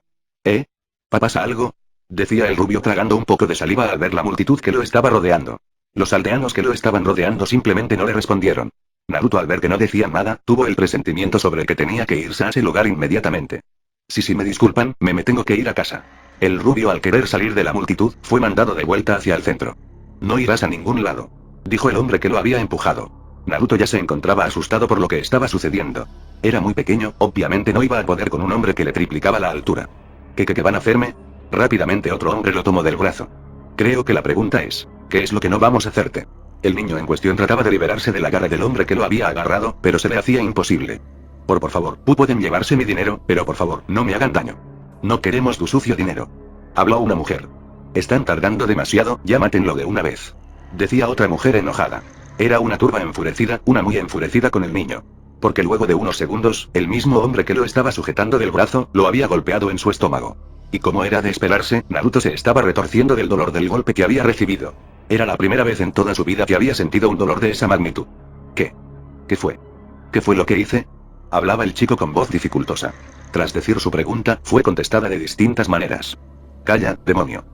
¿Pasa algo?, decía el rubio tragando un poco de saliva al ver la multitud que lo estaba rodeando. Los aldeanos que lo estaban rodeando simplemente no le respondieron. Naruto, al ver que no decían nada, tuvo el presentimiento sobre que tenía que irse a ese lugar inmediatamente. Si me disculpan, me tengo que ir a casa. El rubio, al querer salir de la multitud, fue mandado de vuelta hacia el centro. No irás a ningún lado, dijo el hombre que lo había empujado. Naruto ya se encontraba asustado por lo que estaba sucediendo. Era muy pequeño, obviamente no iba a poder con un hombre que le triplicaba la altura. ¿Qué van a hacerme? Rápidamente otro hombre lo tomó del brazo. Creo que la pregunta es, ¿qué es lo que no vamos a hacerte? El niño en cuestión trataba de liberarse de la garra del hombre que lo había agarrado, pero se le hacía imposible. Por favor, pueden llevarse mi dinero, pero por favor, no me hagan daño. No queremos tu sucio dinero. Habló una mujer. Están tardando demasiado, ya mátenlo de una vez. Decía otra mujer enojada. Era una turba enfurecida, una muy enfurecida con el niño. Porque luego de unos segundos, el mismo hombre que lo estaba sujetando del brazo, lo había golpeado en su estómago. Y como era de esperarse, Naruto se estaba retorciendo del dolor del golpe que había recibido. Era la primera vez en toda su vida que había sentido un dolor de esa magnitud. ¿Qué? ¿Qué fue? ¿Qué fue lo que hice? Hablaba el chico con voz dificultosa. Tras decir su pregunta, fue contestada de distintas maneras. Calla, demonio.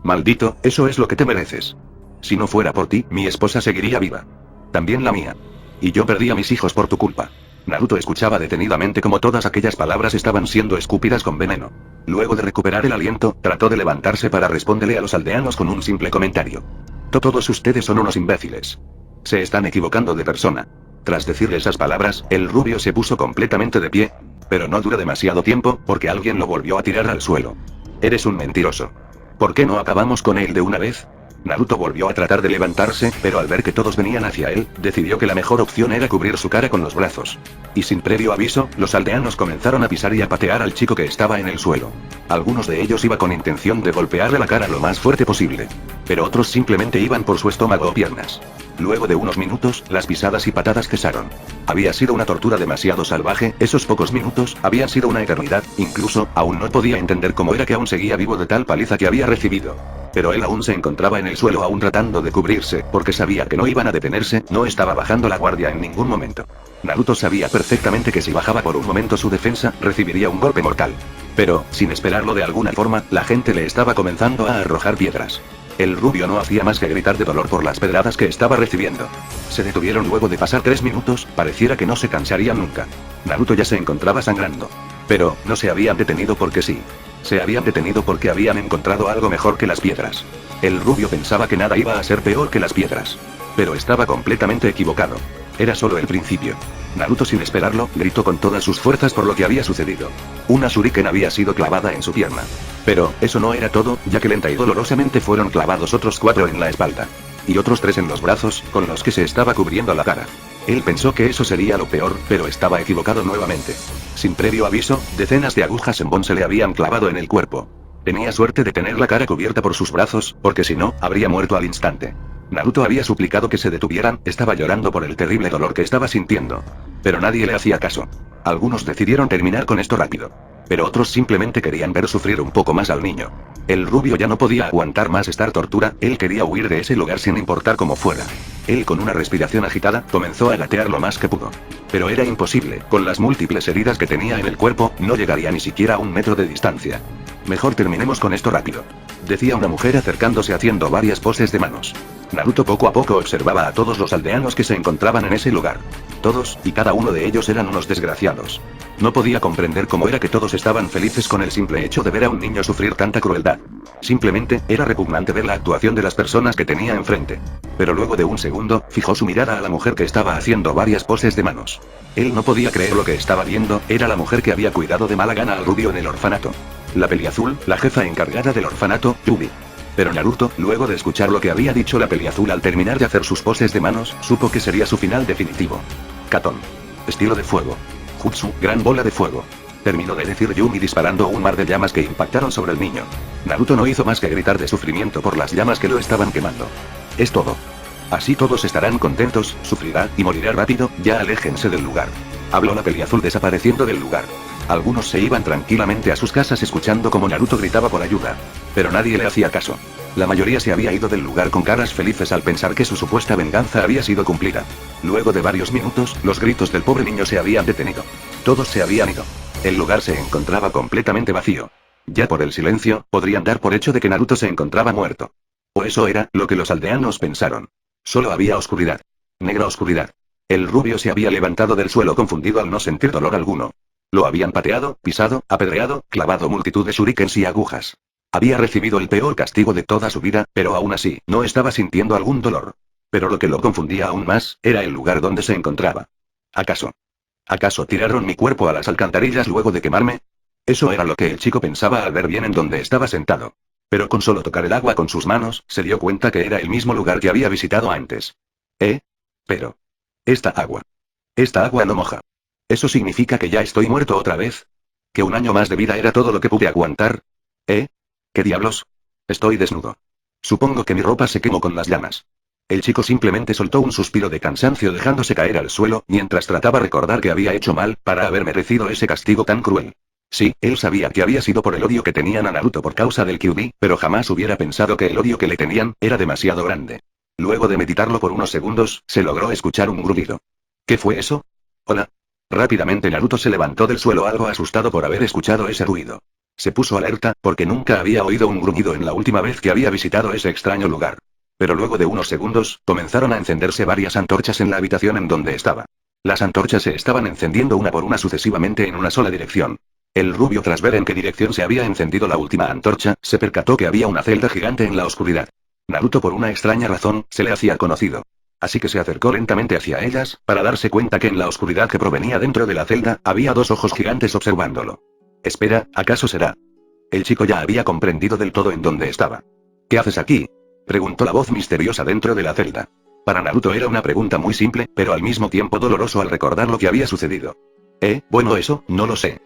Maldito, eso es lo que te mereces. Si no fuera por ti, mi esposa seguiría viva. También la mía. Y yo perdí a mis hijos por tu culpa. Naruto escuchaba detenidamente como todas aquellas palabras estaban siendo escupidas con veneno. Luego de recuperar el aliento, trató de levantarse para responderle a los aldeanos con un simple comentario. Todos ustedes son unos imbéciles. Se están equivocando de persona. Tras decirle esas palabras, el rubio se puso completamente de pie. Pero no duró demasiado tiempo, porque alguien lo volvió a tirar al suelo. Eres un mentiroso. ¿Por qué no acabamos con él de una vez? Naruto volvió a tratar de levantarse, pero al ver que todos venían hacia él, decidió que la mejor opción era cubrir su cara con los brazos. Y sin previo aviso, los aldeanos comenzaron a pisar y a patear al chico que estaba en el suelo. Algunos de ellos iban con intención de golpearle la cara lo más fuerte posible. Pero otros simplemente iban por su estómago o piernas. Luego de unos minutos, las pisadas y patadas cesaron. Había sido una tortura demasiado salvaje, esos pocos minutos habían sido una eternidad, incluso, aún no podía entender cómo era que aún seguía vivo de tal paliza que había recibido. Pero él aún se encontraba en el suelo aún tratando de cubrirse, porque sabía que no iban a detenerse, no estaba bajando la guardia en ningún momento. Naruto sabía perfectamente que si bajaba por un momento su defensa, recibiría un golpe mortal. Pero, sin esperarlo de alguna forma, la gente le estaba comenzando a arrojar piedras. El rubio no hacía más que gritar de dolor por las pedradas que estaba recibiendo. Se detuvieron luego de pasar 3 minutos, pareciera que no se cansarían nunca. Naruto ya se encontraba sangrando. Pero, no se habían detenido porque sí. Se habían detenido porque habían encontrado algo mejor que las piedras. El rubio pensaba que nada iba a ser peor que las piedras. Pero estaba completamente equivocado. Era solo el principio. Naruto, sin esperarlo, gritó con todas sus fuerzas por lo que había sucedido. Una shuriken había sido clavada en su pierna. Pero, eso no era todo, ya que lenta y dolorosamente fueron clavados otros 4 en la espalda. Y otros 3 en los brazos, con los que se estaba cubriendo la cara. Él pensó que eso sería lo peor, pero estaba equivocado nuevamente. Sin previo aviso, decenas de agujas en Bon se le habían clavado en el cuerpo. Tenía suerte de tener la cara cubierta por sus brazos, porque si no, habría muerto al instante. Naruto había suplicado que se detuvieran, estaba llorando por el terrible dolor que estaba sintiendo. Pero nadie le hacía caso. Algunos decidieron terminar con esto rápido. Pero otros simplemente querían ver sufrir un poco más al niño. El rubio ya no podía aguantar más esta tortura, él quería huir de ese lugar sin importar cómo fuera. Él, con una respiración agitada, comenzó a gatear lo más que pudo. Pero era imposible, con las múltiples heridas que tenía en el cuerpo, no llegaría ni siquiera a 1 metro de distancia. Mejor terminemos con esto rápido, decía una mujer acercándose haciendo varias poses de manos. Naruto poco a poco observaba a todos los aldeanos que se encontraban en ese lugar. Todos, y cada uno de ellos eran unos desgraciados. No podía comprender cómo era que todos estaban felices con el simple hecho de ver a un niño sufrir tanta crueldad. Simplemente, era repugnante ver la actuación de las personas que tenía enfrente. Pero luego de un segundo, fijó su mirada a la mujer que estaba haciendo varias poses de manos. Él no podía creer lo que estaba viendo, era la mujer que había cuidado de mala gana al rubio en el orfanato. La peliazul, la jefa encargada del orfanato, Yubi. Pero Naruto, luego de escuchar lo que había dicho la peliazul al terminar de hacer sus poses de manos, supo que sería su final definitivo. Katon. Estilo de fuego. Jutsu, gran bola de fuego. Terminó de decir Yumi disparando un mar de llamas que impactaron sobre el niño. Naruto no hizo más que gritar de sufrimiento por las llamas que lo estaban quemando. Es todo. Así todos estarán contentos, sufrirá, y morirá rápido, ya aléjense del lugar. Habló la peliazul desapareciendo del lugar. Algunos se iban tranquilamente a sus casas escuchando como Naruto gritaba por ayuda. Pero nadie le hacía caso. La mayoría se había ido del lugar con caras felices al pensar que su supuesta venganza había sido cumplida. Luego de varios minutos, los gritos del pobre niño se habían detenido. Todos se habían ido. El lugar se encontraba completamente vacío. Ya por el silencio, podrían dar por hecho de que Naruto se encontraba muerto. O eso era lo que los aldeanos pensaron. Solo había oscuridad. Negra oscuridad. El rubio se había levantado del suelo confundido al no sentir dolor alguno. Lo habían pateado, pisado, apedreado, clavado multitud de shurikens y agujas. Había recibido el peor castigo de toda su vida, pero aún así, no estaba sintiendo algún dolor. Pero lo que lo confundía aún más, era el lugar donde se encontraba. ¿Acaso tiraron mi cuerpo a las alcantarillas luego de quemarme? Eso era lo que el chico pensaba al ver bien en donde estaba sentado. Pero con solo tocar el agua con sus manos, se dio cuenta que era el mismo lugar que había visitado antes. Pero. Esta agua. Esta agua no moja. ¿Eso significa que ya estoy muerto otra vez? ¿Que 1 año más de vida era todo lo que pude aguantar? ¿Qué diablos? Estoy desnudo. Supongo que mi ropa se quemó con las llamas. El chico simplemente soltó un suspiro de cansancio dejándose caer al suelo, mientras trataba de recordar que había hecho mal, para haber merecido ese castigo tan cruel. Sí, él sabía que había sido por el odio que tenían a Naruto por causa del Kyuubi, pero jamás hubiera pensado que el odio que le tenían, era demasiado grande. Luego de meditarlo por unos segundos, se logró escuchar un gruñido. ¿Qué fue eso? Hola. Rápidamente Naruto se levantó del suelo algo asustado por haber escuchado ese ruido. Se puso alerta, porque nunca había oído un gruñido en la última vez que había visitado ese extraño lugar. Pero luego de unos segundos, comenzaron a encenderse varias antorchas en la habitación en donde estaba. Las antorchas se estaban encendiendo una por una sucesivamente en una sola dirección. El rubio, tras ver en qué dirección se había encendido la última antorcha, se percató que había una celda gigante en la oscuridad. Naruto, por una extraña razón, se le hacía conocido. Así que se acercó lentamente hacia ellas, para darse cuenta que en la oscuridad que provenía dentro de la celda, había dos ojos gigantes observándolo. Espera, ¿acaso será? El chico ya había comprendido del todo en dónde estaba. ¿Qué haces aquí? Preguntó la voz misteriosa dentro de la celda. Para Naruto era una pregunta muy simple, pero al mismo tiempo doloroso al recordar lo que había sucedido. Bueno, eso, no lo sé.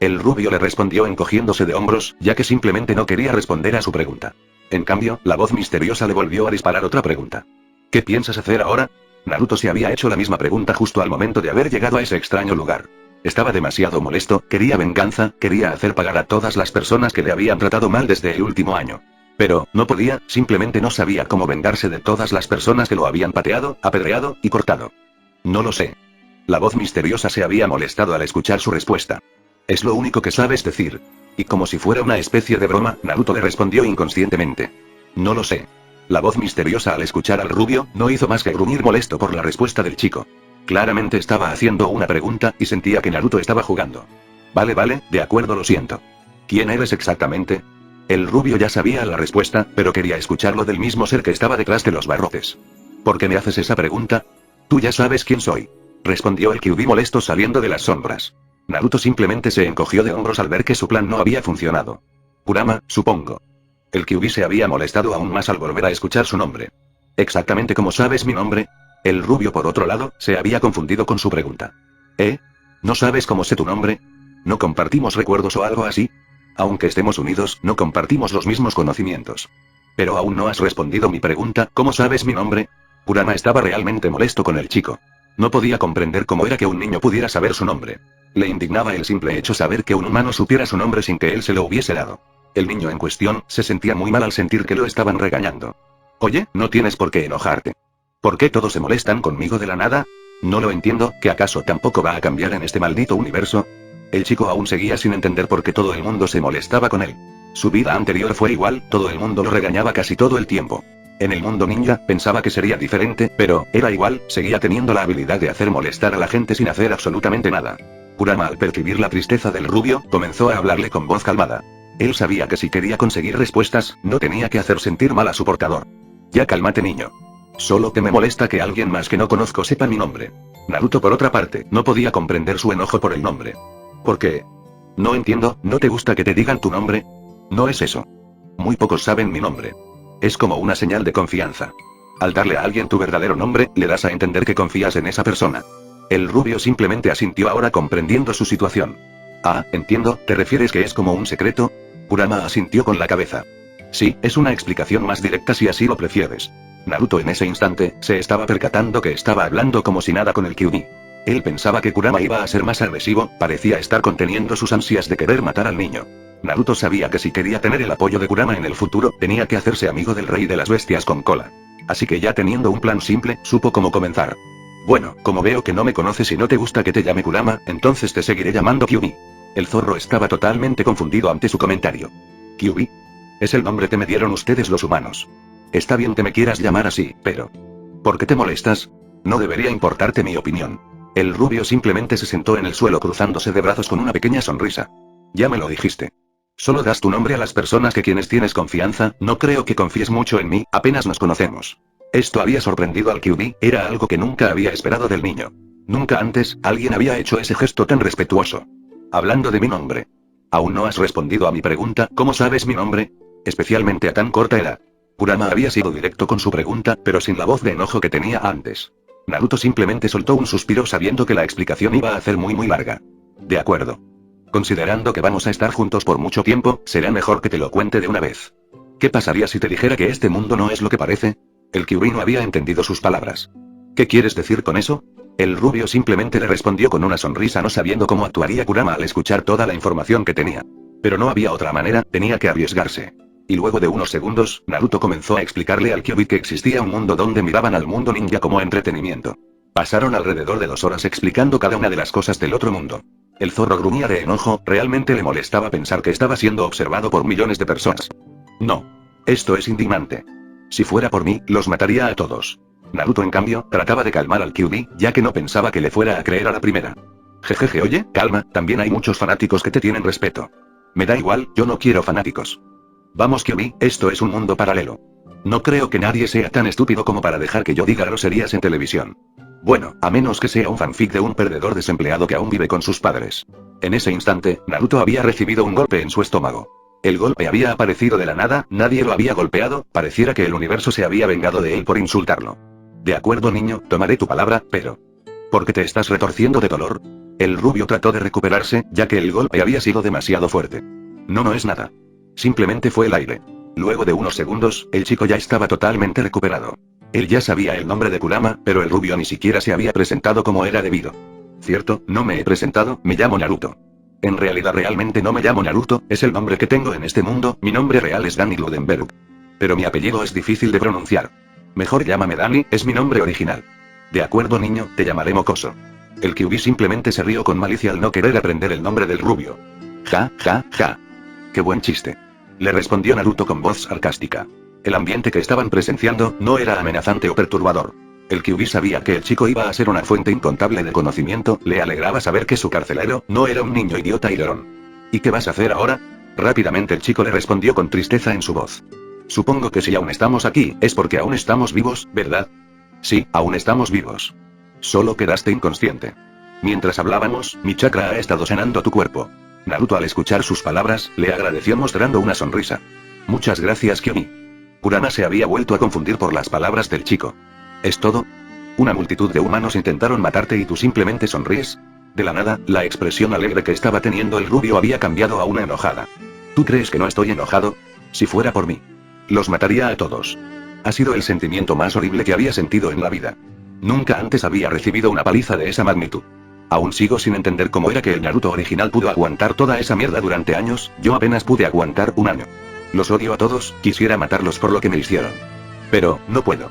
El rubio le respondió encogiéndose de hombros, ya que simplemente no quería responder a su pregunta. En cambio, la voz misteriosa le volvió a disparar otra pregunta. ¿Qué piensas hacer ahora? Naruto se había hecho la misma pregunta justo al momento de haber llegado a ese extraño lugar. Estaba demasiado molesto, quería venganza, quería hacer pagar a todas las personas que le habían tratado mal desde el último año. Pero, no podía, simplemente no sabía cómo vengarse de todas las personas que lo habían pateado, apedreado, y cortado. No lo sé. La voz misteriosa se había molestado al escuchar su respuesta. Es lo único que sabes decir. Y como si fuera una especie de broma, Naruto le respondió inconscientemente. No lo sé. La voz misteriosa al escuchar al rubio, no hizo más que gruñir molesto por la respuesta del chico. Claramente estaba haciendo una pregunta, y sentía que Naruto estaba jugando. Vale, de acuerdo, lo siento. ¿Quién eres exactamente? El rubio ya sabía la respuesta, pero quería escucharlo del mismo ser que estaba detrás de los barrotes. ¿Por qué me haces esa pregunta? Tú ya sabes quién soy. Respondió el Kyuubi molesto saliendo de las sombras. Naruto simplemente se encogió de hombros al ver que su plan no había funcionado. Kurama, supongo. El Kyuubi se había molestado aún más al volver a escuchar su nombre. ¿Exactamente cómo sabes mi nombre? El rubio, por otro lado, se había confundido con su pregunta. ¿No sabes cómo sé tu nombre? ¿No compartimos recuerdos o algo así? Aunque estemos unidos, no compartimos los mismos conocimientos. Pero aún no has respondido mi pregunta, ¿cómo sabes mi nombre? Kurama estaba realmente molesto con el chico. No podía comprender cómo era que un niño pudiera saber su nombre. Le indignaba el simple hecho saber que un humano supiera su nombre sin que él se lo hubiese dado. El niño en cuestión, se sentía muy mal al sentir que lo estaban regañando. Oye, no tienes por qué enojarte. ¿Por qué todos se molestan conmigo de la nada? No lo entiendo, ¿que acaso tampoco va a cambiar en este maldito universo? El chico aún seguía sin entender por qué todo el mundo se molestaba con él. Su vida anterior fue igual, todo el mundo lo regañaba casi todo el tiempo. En el mundo ninja, pensaba que sería diferente, pero, era igual, seguía teniendo la habilidad de hacer molestar a la gente sin hacer absolutamente nada. Kurama, al percibir la tristeza del rubio, comenzó a hablarle con voz calmada. Él sabía que si quería conseguir respuestas, no tenía que hacer sentir mal a su portador. Ya cálmate, niño. Solo que me molesta que alguien más que no conozco sepa mi nombre. Naruto, por otra parte, no podía comprender su enojo por el nombre. ¿Por qué? No entiendo, ¿no te gusta que te digan tu nombre? No es eso. Muy pocos saben mi nombre. Es como una señal de confianza. Al darle a alguien tu verdadero nombre, le das a entender que confías en esa persona. El rubio simplemente asintió, ahora comprendiendo su situación. Ah, entiendo, ¿te refieres que es como un secreto? Kurama asintió con la cabeza. Sí, es una explicación más directa si así lo prefieres. Naruto en ese instante, se estaba percatando que estaba hablando como si nada con el Kyuubi. Él pensaba que Kurama iba a ser más agresivo, parecía estar conteniendo sus ansias de querer matar al niño. Naruto sabía que si quería tener el apoyo de Kurama en el futuro, tenía que hacerse amigo del rey de las bestias con cola. Así que ya teniendo un plan simple, supo cómo comenzar. Bueno, como veo que no me conoces y no te gusta que te llame Kurama, entonces te seguiré llamando Kyuubi. El zorro estaba totalmente confundido ante su comentario. ¿Kyuubi? Es el nombre que me dieron ustedes los humanos. Está bien que me quieras llamar así, pero... ¿por qué te molestas? No debería importarte mi opinión. El rubio simplemente se sentó en el suelo cruzándose de brazos con una pequeña sonrisa. Ya me lo dijiste. Solo das tu nombre a las personas que quienes tienes confianza, no creo que confíes mucho en mí, apenas nos conocemos. Esto había sorprendido al Kyuubi, era algo que nunca había esperado del niño. Nunca antes, alguien había hecho ese gesto tan respetuoso. Hablando de mi nombre. Aún no has respondido a mi pregunta, ¿cómo sabes mi nombre? Especialmente a tan corta edad. Kurama había sido directo con su pregunta, pero sin la voz de enojo que tenía antes. Naruto simplemente soltó un suspiro sabiendo que la explicación iba a ser muy larga. De acuerdo. Considerando que vamos a estar juntos por mucho tiempo, será mejor que te lo cuente de una vez. ¿Qué pasaría si te dijera que este mundo no es lo que parece? El Kyuubi no había entendido sus palabras. ¿Qué quieres decir con eso? El rubio simplemente le respondió con una sonrisa, no sabiendo cómo actuaría Kurama al escuchar toda la información que tenía. Pero no había otra manera, tenía que arriesgarse. Y luego de unos segundos, Naruto comenzó a explicarle al Kyuubi que existía un mundo donde miraban al mundo ninja como entretenimiento. Pasaron alrededor de 2 horas explicando cada una de las cosas del otro mundo. El zorro gruñía de enojo, realmente le molestaba pensar que estaba siendo observado por millones de personas. No. Esto es indignante. Si fuera por mí, los mataría a todos. Naruto, en cambio, trataba de calmar al Kyuubi, ya que no pensaba que le fuera a creer a la primera. Jejeje, oye, calma, también hay muchos fanáticos que te tienen respeto. Me da igual, yo no quiero fanáticos. Vamos, Kyuubi, esto es un mundo paralelo. No creo que nadie sea tan estúpido como para dejar que yo diga groserías en televisión. Bueno, a menos que sea un fanfic de un perdedor desempleado que aún vive con sus padres. En ese instante, Naruto había recibido un golpe en su estómago. El golpe había aparecido de la nada, nadie lo había golpeado, pareciera que el universo se había vengado de él por insultarlo. De acuerdo, niño, tomaré tu palabra, pero... ¿por qué te estás retorciendo de dolor? El rubio trató de recuperarse, ya que el golpe había sido demasiado fuerte. No es nada. Simplemente fue el aire. Luego de unos segundos, el chico ya estaba totalmente recuperado. Él ya sabía el nombre de Kurama, pero el rubio ni siquiera se había presentado como era debido. Cierto, no me he presentado, me llamo Naruto. En realidad realmente no me llamo Naruto, es el nombre que tengo en este mundo, mi nombre real es Danny Ludenberg. Pero mi apellido es difícil de pronunciar. Mejor llámame Danny, es mi nombre original. De acuerdo, niño, te llamaré Mocoso. El Kyuubi simplemente se rió con malicia al no querer aprender el nombre del rubio. Ja. Qué buen chiste. Le respondió Naruto con voz sarcástica. El ambiente que estaban presenciando no era amenazante o perturbador. El Kyuubi sabía que el chico iba a ser una fuente incontable de conocimiento, le alegraba saber que su carcelero no era un niño idiota y llorón. ¿Y qué vas a hacer ahora? Rápidamente el chico le respondió con tristeza en su voz. Supongo que si aún estamos aquí, es porque aún estamos vivos, ¿verdad? Sí, aún estamos vivos. Solo quedaste inconsciente. Mientras hablábamos, mi chakra ha estado sanando tu cuerpo. Naruto, al escuchar sus palabras, le agradeció mostrando una sonrisa. Muchas gracias, Kyuubi. Kurama se había vuelto a confundir por las palabras del chico. ¿Es todo? Una multitud de humanos intentaron matarte y tú simplemente sonríes. De la nada, la expresión alegre que estaba teniendo el rubio había cambiado a una enojada. ¿Tú crees que no estoy enojado? Si fuera por mí, los mataría a todos. Ha sido el sentimiento más horrible que había sentido en la vida. Nunca antes había recibido una paliza de esa magnitud. Aún sigo sin entender cómo era que el Naruto original pudo aguantar toda esa mierda durante años, yo apenas pude aguantar un año. Los odio a todos, quisiera matarlos por lo que me hicieron. Pero, no puedo.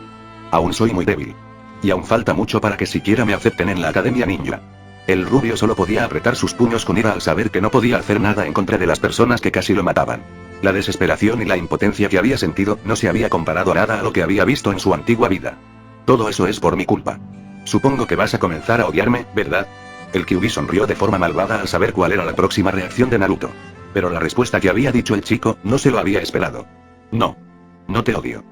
Aún soy muy débil. Y aún falta mucho para que siquiera me acepten en la Academia Ninja. El rubio solo podía apretar sus puños con ira al saber que no podía hacer nada en contra de las personas que casi lo mataban. La desesperación y la impotencia que había sentido no se había comparado a nada a lo que había visto en su antigua vida. Todo eso es por mi culpa. Supongo que vas a comenzar a odiarme, ¿verdad? El Kyuubi sonrió de forma malvada al saber cuál era la próxima reacción de Naruto. Pero la respuesta que había dicho el chico, no se lo había esperado. No. No te odio.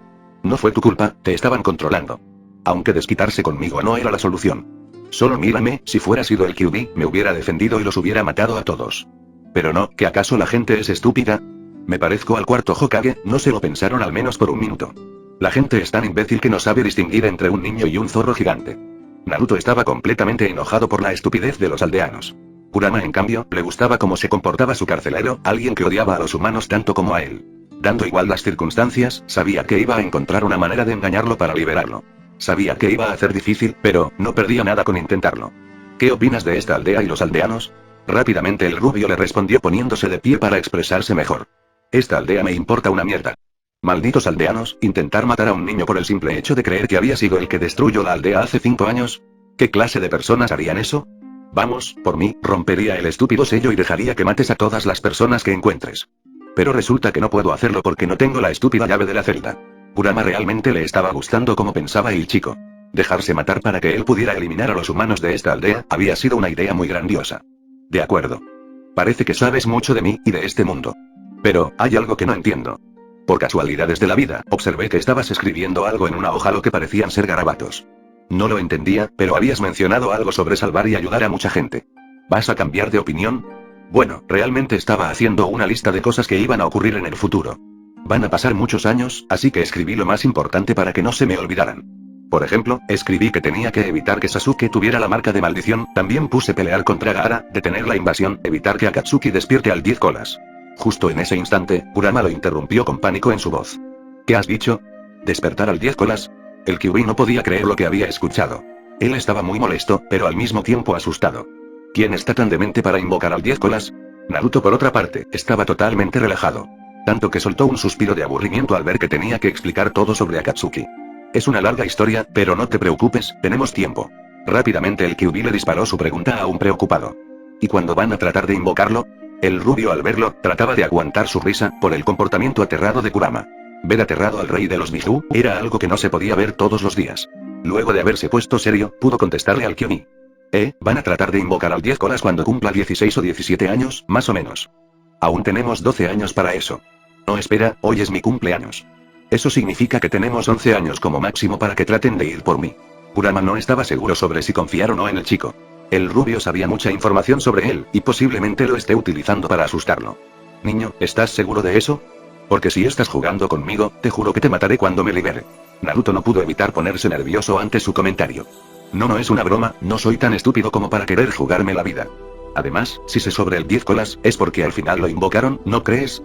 No fue tu culpa, te estaban controlando. Aunque desquitarse conmigo no era la solución. Solo mírame, si fuera sido el Kyuubi, me hubiera defendido y los hubiera matado a todos. Pero no, ¿que acaso la gente es estúpida? Me parezco al cuarto Hokage, no se lo pensaron al menos por un minuto. La gente es tan imbécil que no sabe distinguir entre un niño y un zorro gigante. Naruto estaba completamente enojado por la estupidez de los aldeanos. Kurama, en cambio, le gustaba cómo se comportaba su carcelero, alguien que odiaba a los humanos tanto como a él. Dando igual las circunstancias, sabía que iba a encontrar una manera de engañarlo para liberarlo. Sabía que iba a hacer difícil, pero no perdía nada con intentarlo. ¿Qué opinas de esta aldea y los aldeanos? Rápidamente el rubio le respondió poniéndose de pie para expresarse mejor. Esta aldea me importa una mierda. Malditos aldeanos, intentar matar a un niño por el simple hecho de creer que había sido el que destruyó la aldea hace 5 años. ¿Qué clase de personas harían eso? Vamos, por mí, rompería el estúpido sello y dejaría que mates a todas las personas que encuentres. Pero resulta que no puedo hacerlo porque no tengo la estúpida llave de la celda. Kurama realmente le estaba gustando como pensaba el chico. Dejarse matar para que él pudiera eliminar a los humanos de esta aldea había sido una idea muy grandiosa. De acuerdo. Parece que sabes mucho de mí y de este mundo. Pero, hay algo que no entiendo. Por casualidades de la vida, observé que estabas escribiendo algo en una hoja lo que parecían ser garabatos. No lo entendía, pero habías mencionado algo sobre salvar y ayudar a mucha gente. ¿Vas a cambiar de opinión? Bueno, realmente estaba haciendo una lista de cosas que iban a ocurrir en el futuro. Van a pasar muchos años, así que escribí lo más importante para que no se me olvidaran. Por ejemplo, escribí que tenía que evitar que Sasuke tuviera la marca de maldición, también puse pelear contra Gaara, detener la invasión, evitar que Akatsuki despierte al 10 colas. Justo en ese instante, Kurama lo interrumpió con pánico en su voz. ¿Qué has dicho? ¿Despertar al 10 colas? El Kyuubi no podía creer lo que había escuchado. Él estaba muy molesto, pero al mismo tiempo asustado. ¿Quién está tan demente para invocar al 10 colas? Naruto, por otra parte, estaba totalmente relajado. Tanto que soltó un suspiro de aburrimiento al ver que tenía que explicar todo sobre Akatsuki. Es una larga historia, pero no te preocupes, tenemos tiempo. Rápidamente el Kyuubi le disparó su pregunta aún preocupado. ¿Y cuando van a tratar de invocarlo? El rubio al verlo, trataba de aguantar su risa, por el comportamiento aterrado de Kurama. Ver aterrado al rey de los Biju, era algo que no se podía ver todos los días. Luego de haberse puesto serio, pudo contestarle al Kyuubi. Van a tratar de invocar al 10 colas cuando cumpla 16 o 17 años, más o menos. Aún tenemos 12 años para eso. No, espera, hoy es mi cumpleaños. Eso significa que tenemos 11 años como máximo para que traten de ir por mí. Kurama no estaba seguro sobre si confiar o no en el chico. El rubio sabía mucha información sobre él, y posiblemente lo esté utilizando para asustarlo. Niño, ¿estás seguro de eso? Porque si estás jugando conmigo, te juro que te mataré cuando me libere. Naruto no pudo evitar ponerse nervioso ante su comentario. No es una broma, no soy tan estúpido como para querer jugarme la vida. Además, si sé sobre el 10 colas, es porque al final lo invocaron, ¿no crees?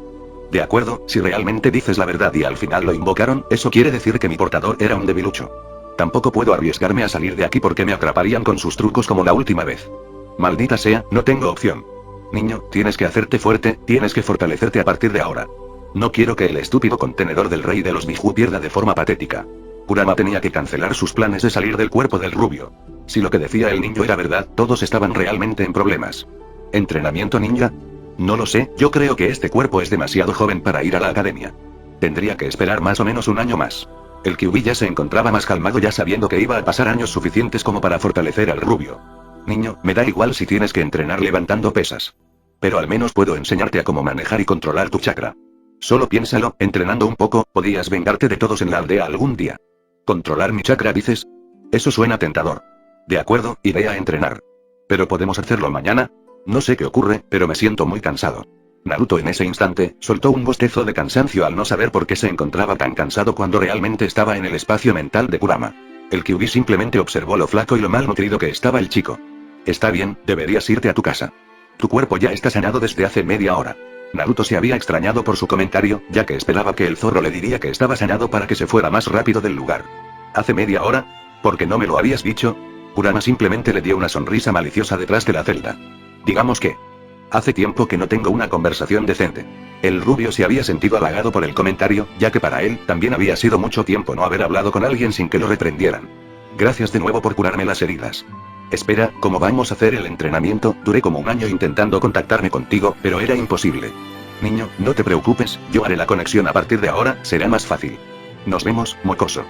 De acuerdo, si realmente dices la verdad y al final lo invocaron, eso quiere decir que mi portador era un debilucho. Tampoco puedo arriesgarme a salir de aquí porque me atraparían con sus trucos como la última vez. Maldita sea, no tengo opción. Niño, tienes que hacerte fuerte, tienes que fortalecerte a partir de ahora. No quiero que el estúpido contenedor del rey de los Biju pierda de forma patética. Kurama tenía que cancelar sus planes de salir del cuerpo del rubio. Si lo que decía el niño era verdad, todos estaban realmente en problemas. ¿Entrenamiento ninja? No lo sé, yo creo que este cuerpo es demasiado joven para ir a la academia. Tendría que esperar más o menos un año más. El Kyuubi ya se encontraba más calmado ya sabiendo que iba a pasar años suficientes como para fortalecer al rubio. Niño, me da igual si tienes que entrenar levantando pesas. Pero al menos puedo enseñarte a cómo manejar y controlar tu chakra. Solo piénsalo, entrenando un poco, podías vengarte de todos en la aldea algún día. ¿Controlar mi chakra dices? Eso suena tentador. De acuerdo, iré a entrenar. ¿Pero podemos hacerlo mañana? No sé qué ocurre, pero me siento muy cansado. Naruto en ese instante, soltó un bostezo de cansancio al no saber por qué se encontraba tan cansado cuando realmente estaba en el espacio mental de Kurama. El Kyuubi simplemente observó lo flaco y lo malnutrido que estaba el chico. Está bien, deberías irte a tu casa. Tu cuerpo ya está sanado desde hace media hora. Naruto se había extrañado por su comentario, ya que esperaba que el zorro le diría que estaba sanado para que se fuera más rápido del lugar. ¿Hace media hora? ¿Por qué no me lo habías dicho? Kurama simplemente le dio una sonrisa maliciosa detrás de la celda. Digamos que... hace tiempo que no tengo una conversación decente. El rubio se había sentido halagado por el comentario, ya que para él, también había sido mucho tiempo no haber hablado con alguien sin que lo reprendieran. Gracias de nuevo por curarme las heridas. Espera, ¿cómo vamos a hacer el entrenamiento? Duré como un año intentando contactarme contigo, pero era imposible. Niño, no te preocupes, yo haré la conexión a partir de ahora, será más fácil. Nos vemos, mocoso.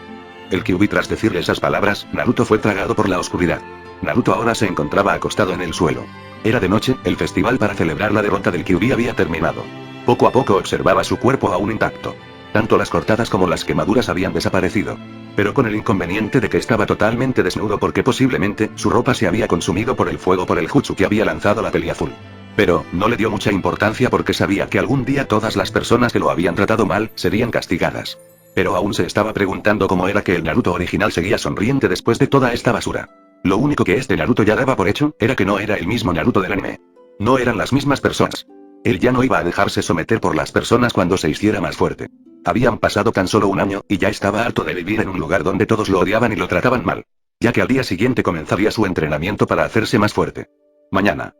El Kyuubi tras decirle esas palabras, Naruto fue tragado por la oscuridad. Naruto ahora se encontraba acostado en el suelo. Era de noche, el festival para celebrar la derrota del Kyuubi había terminado. Poco a poco observaba su cuerpo aún intacto. Tanto las cortadas como las quemaduras habían desaparecido. Pero con el inconveniente de que estaba totalmente desnudo porque posiblemente su ropa se había consumido por el fuego por el jutsu que había lanzado la peli azul. Pero, no le dio mucha importancia porque sabía que algún día todas las personas que lo habían tratado mal, serían castigadas. Pero aún se estaba preguntando cómo era que el Naruto original seguía sonriente después de toda esta basura. Lo único que este Naruto ya daba por hecho, era que no era el mismo Naruto del anime. No eran las mismas personas. Él ya no iba a dejarse someter por las personas cuando se hiciera más fuerte. Habían pasado tan solo un año, y ya estaba harto de vivir en un lugar donde todos lo odiaban y lo trataban mal. Ya que al día siguiente comenzaría su entrenamiento para hacerse más fuerte. Mañana.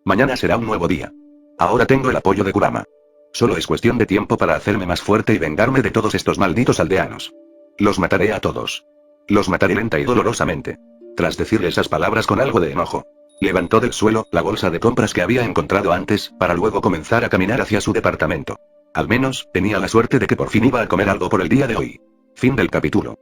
Mañana será un nuevo día. Ahora tengo el apoyo de Kurama. Solo es cuestión de tiempo para hacerme más fuerte y vengarme de todos estos malditos aldeanos. Los mataré a todos. Los mataré lenta y dolorosamente. Tras decirle esas palabras con algo de enojo, levantó del suelo la bolsa de compras que había encontrado antes, para luego comenzar a caminar hacia su departamento. Al menos, tenía la suerte de que por fin iba a comer algo por el día de hoy. Fin del capítulo.